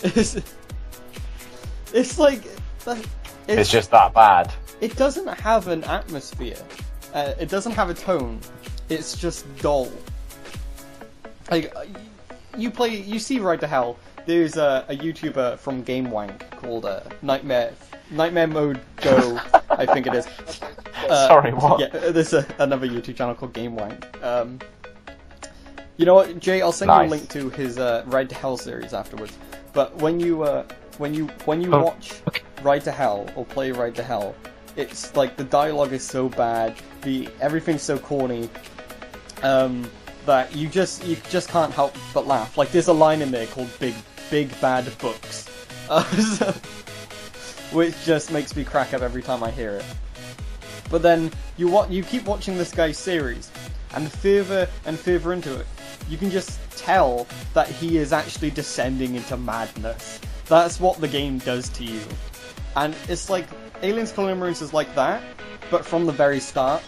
It's like It's just that bad. It doesn't have an atmosphere. It doesn't have a tone. It's just dull. Like you see Ride to Hell. There's a YouTuber from GameWank called Nightmare Mode Go, I think it is. Sorry, what? Yeah, there's another YouTube channel called GameWank. You know what, Jay? I'll send you a link to his Ride to Hell series afterwards. But when you watch Ride to Hell or play Ride to Hell, it's like the dialogue is so bad, everything's so corny, that you just can't help but laugh. Like there's a line in there called Big Bad Books, which just makes me crack up every time I hear it. But then you keep watching this guy's series, and further and further into it, you can just tell that he is actually descending into madness. That's what the game does to you. And it's like Aliens Colonial Marines is like that, but from the very start.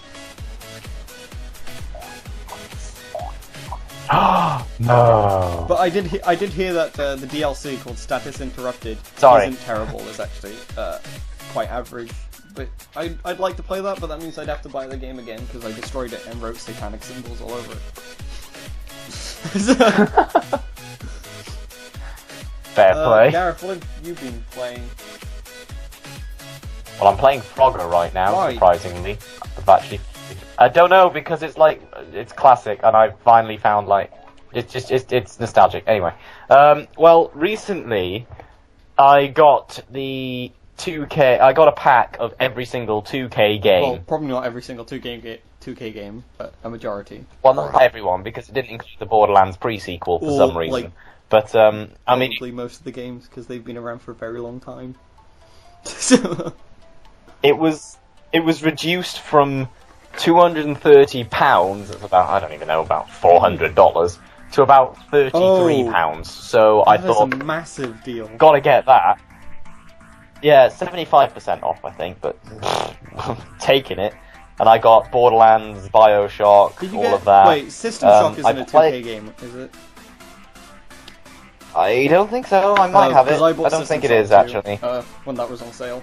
No. But I did hear that the DLC called Status Interrupted isn't terrible. It's actually quite average. But I'd like to play that, but that means I'd have to buy the game again because I destroyed it and wrote satanic symbols all over it. Fair play. Gareth, what have you been playing? Well, I'm playing Frogger right now, Why? surprisingly. I don't know, because it's classic, and I finally found, it's nostalgic. Anyway. Well, recently, I got the 2K, I got a pack of every single 2K game. Well, probably not every single 2K game, but a majority. Well, not everyone, because it didn't include the Borderlands pre-sequel for some reason. But, I mean... Probably most of the games, because they've been around for a very long time. It was reduced from £230, that's about, I don't even know, about $400, to about £33. So I thought... That's a massive deal. Gotta get that. Yeah, 75% off, I think, but taking it. And I got Borderlands, Bioshock, of that. Wait, System Shock isn't a 2K game, is it? I don't think so. I might have it. I don't think it is, actually. When that was on sale.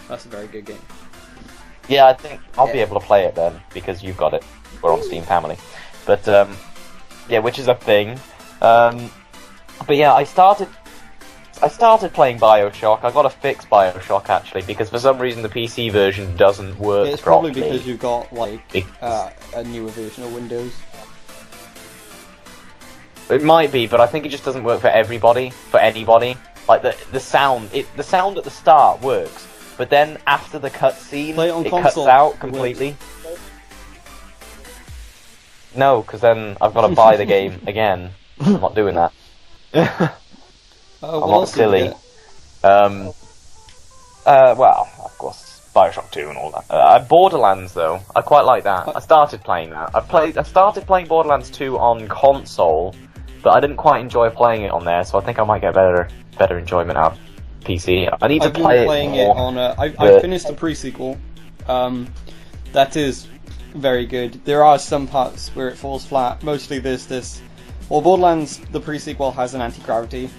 That's a very good game. Yeah, I think I'll be able to play it then, because you've got it. We're on Steam Family. But yeah, which is a thing. But yeah, I started playing Bioshock. I got to fix Bioshock actually because for some reason the PC version doesn't work It's properly. probably because you've got like a newer version of Windows. It might be, but I think it just doesn't work for everybody, for anybody. Like the sound at the start works, but then after the cutscene, it cuts out completely. No, because then I've got to buy the game again. I'm not doing that. I'm not silly. Well, of course, Bioshock 2 and all that. Borderlands, though, I quite like that. I started playing that. I started playing Borderlands 2 on console, but I didn't quite enjoy playing it on there, so I think I might get better enjoyment out of PC. I need to play it more. I've been playing it on. I finished the pre-sequel. That is very good. There are some parts where it falls flat. Mostly there's this. Well, Borderlands, the pre-sequel has an anti-gravity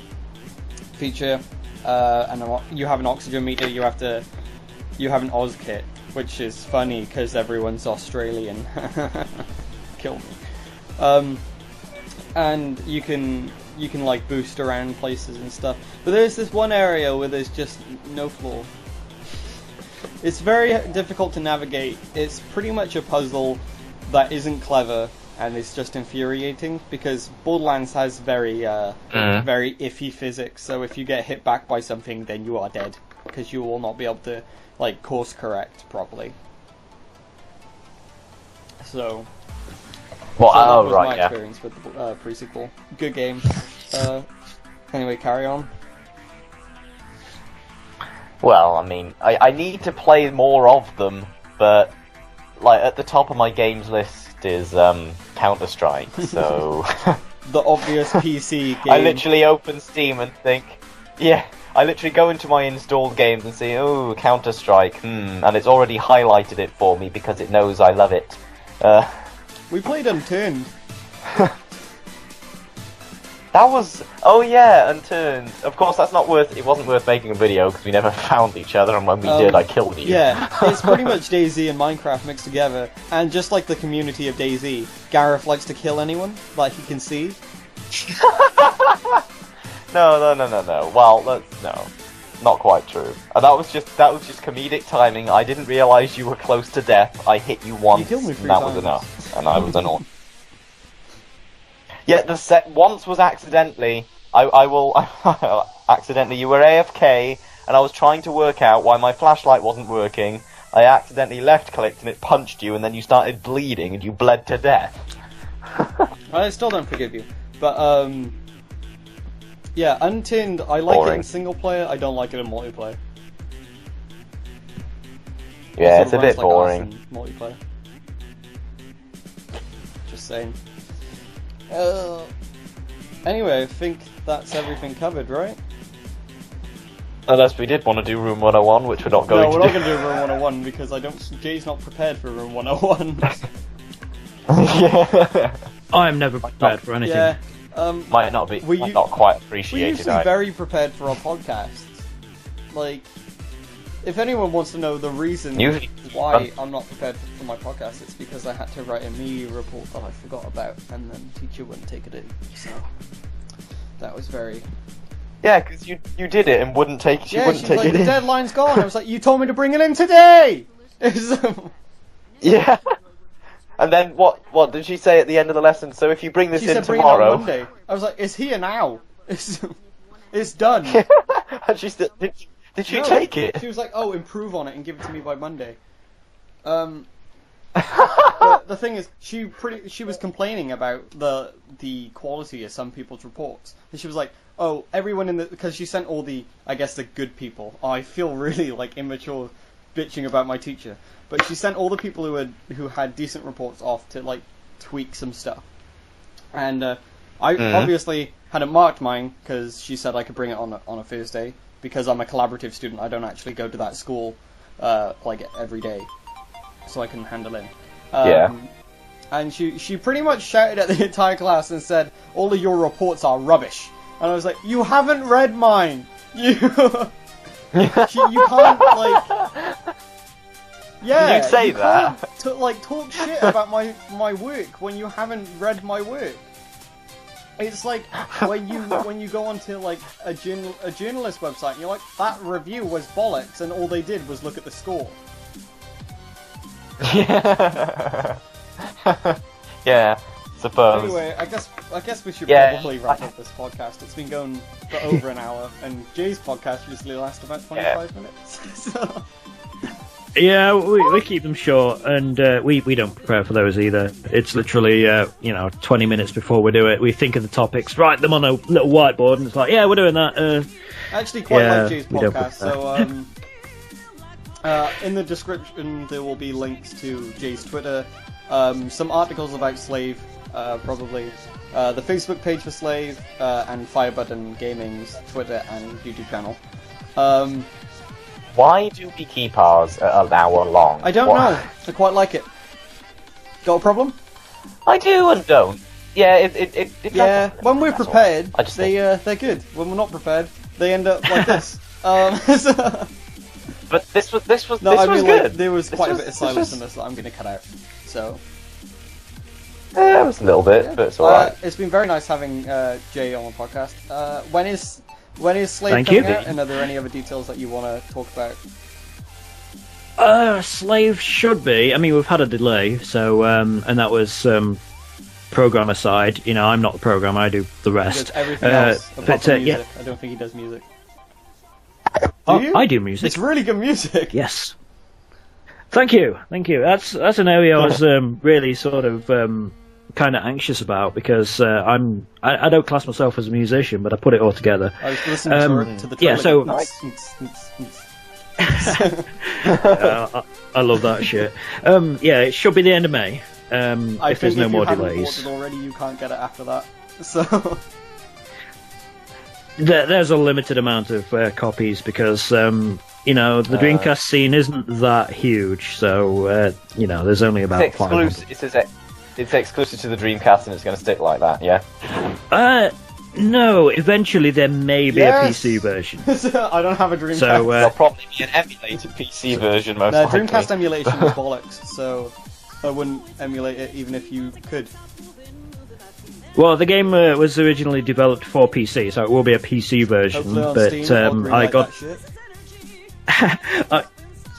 feature, and you have an oxygen meter. You have an Oz kit, which is funny because everyone's Australian. Kill me. And you can like boost around places and stuff. But there's this one area where there's just no floor. It's very difficult to navigate. It's pretty much a puzzle that isn't clever and it's just infuriating because Borderlands has very iffy physics. So if you get hit back by something, then you are dead because you will not be able to like course correct properly. So. Well, that was my experience with the pre-sequel. Good game. Anyway, carry on. Well, I mean, I need to play more of them, but like at the top of my games list is Counter-Strike. So the obvious PC game. I literally open Steam and think, yeah. I literally go into my installed games and see, oh, Counter-Strike, and it's already highlighted it for me because it knows I love it. We played Unturned. That was... Oh yeah, Unturned. Of course, that's not worth... It wasn't worth making a video because we never found each other, and when we did, I killed you. Yeah, it's pretty much DayZ and Minecraft mixed together, and just like the community of DayZ, Gareth likes to kill anyone, like he can see. No. Well, no. Not quite true. And that was just comedic timing. I didn't realise you were close to death. I hit you once, you killed me 3 and that times. was enough. And I was annoyed. Yeah, the once was accidentally. I will accidentally. You were AFK, and I was trying to work out why my flashlight wasn't working. I accidentally left-clicked, and it punched you, and then you started bleeding, and you bled to death. I still don't forgive you, but yeah, Unturned. I like it in single player. I don't like it in multiplayer. Yeah, it's a bit boring. Multiplayer. Just saying. Anyway, I think that's everything covered, right? Unless we did want to do Room 101, which we're not going to do. No, we're not going to do Room 101 because Jay's not prepared for Room 101. Yeah. I am never prepared for anything. Yeah. Might not quite appreciated. We're usually very prepared for our podcasts. Like, if anyone wants to know the reason why I'm not prepared for my podcast, it's because I had to write a media report that I forgot about, and then the teacher wouldn't take it in. So that was very. Yeah, because you did it and wouldn't take it. Yeah, she's like, the deadline's gone. I was like, you told me to bring it in today. Yeah. And then what did she say at the end of the lesson? So if you bring this in tomorrow... Bring it on Monday. I was like, it's here now. It's done. And she still... Did she take it? She was like, oh, improve on it and give it to me by Monday. But the thing is, she was complaining about the quality of some people's reports. And she was like, oh, everyone because she sent all the, I guess, the good people. Oh, I feel really like immature bitching about my teacher. But she sent all the people who had decent reports off to like tweak some stuff. And I obviously hadn't marked mine because she said I could bring it on a Thursday because I'm a collaborative student. I don't actually go to that school like every day, so I can handle it. Yeah. And she pretty much shouted at the entire class and said, all of your reports are rubbish. And I was like, you haven't read mine. You can't like. Yeah, you say that. Can't talk shit about my work when you haven't read my work. It's like when you go onto like a journalist website and you're like, that review was bollocks, and all they did was look at the score. Yeah, suppose. Anyway, I guess we should probably wrap up this podcast. It's been going for over an hour, and Jay's podcast usually lasts about 25 minutes. So. Yeah, we keep them short, and we don't prepare for those either. It's literally 20 minutes before we do it. We think of the topics, write them on a little whiteboard, and it's like, yeah, we're doing that. I actually quite like Jay's podcast, so in the description there will be links to Jay's Twitter, some articles about SLaVE, probably, the Facebook page for SLaVE, and Firebutton Gaming's Twitter and YouTube channel. Why do we keep ours at an hour long? I don't know. I quite like it. Got a problem? I do and don't. Yeah, it yeah, when we're prepared, they're good. When we're not prepared, they end up like this. But this was good. Like, there was quite a bit of silence in this that I'm going to cut out. So. Yeah, it was a little bit, but it's alright. It's been very nice having Jay on the podcast. When is SLaVE coming out, and are there any other details that you want to talk about? SLaVE should be. I mean, we've had a delay, so and that was programmer side. I'm not the programmer; I do the rest. He does everything else apart from music. I don't think he does music. Do you? I do music. It's really good music. Yes. Thank you. That's an area I was really sort of kind of anxious about, because I don't class myself as a musician, but I put it all together. I was listening to the trailer. Yeah, so I love that shit. Yeah, it should be the end of May. If there's no more delays. Bought it already, you can't get it after that. So there's a limited amount of copies, because the Dreamcast scene isn't that huge, so there's only about 500. It's exclusive to the Dreamcast, and it's going to stick like that, yeah? No, eventually there may be a PC version. I don't have a Dreamcast. So, there'll probably be an emulated PC version, most likely. Dreamcast emulation is bollocks, so I wouldn't emulate it even if you could. Well, the game was originally developed for PC, so it will be a PC version. Hopefully on Steam, I got.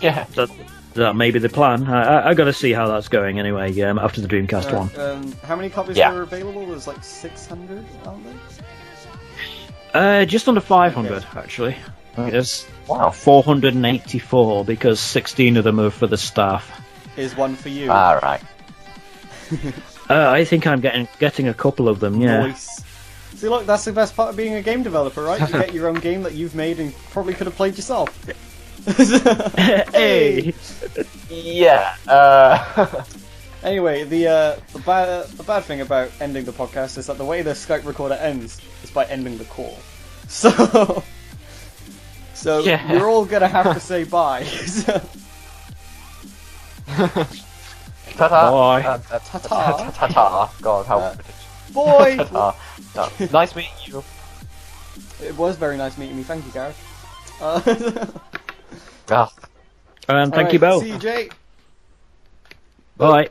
Yeah. That may be the plan. I got to see how that's going anyway. After the Dreamcast one. How many copies were available? There's like 600, aren't there? Just under 500 actually. There's 484 because 16 of them are for the staff. Here's one for you. All right. I think I'm getting a couple of them. Yeah. Nice. See, look, that's the best part of being a game developer, right? You get your own game that you've made and probably could have played yourself. Hey. Yeah. Anyway, the bad thing about ending the podcast is that the way the Skype recorder ends is by ending the call. So you're all gonna have to say bye. Ta-ta. Bye. Ta-ta. Ta-ta. God, how Boy. Ta-ta. No. Nice meeting you. It was very nice meeting you. Thank you, Gareth. And thank you both. See you, Jay. Bye.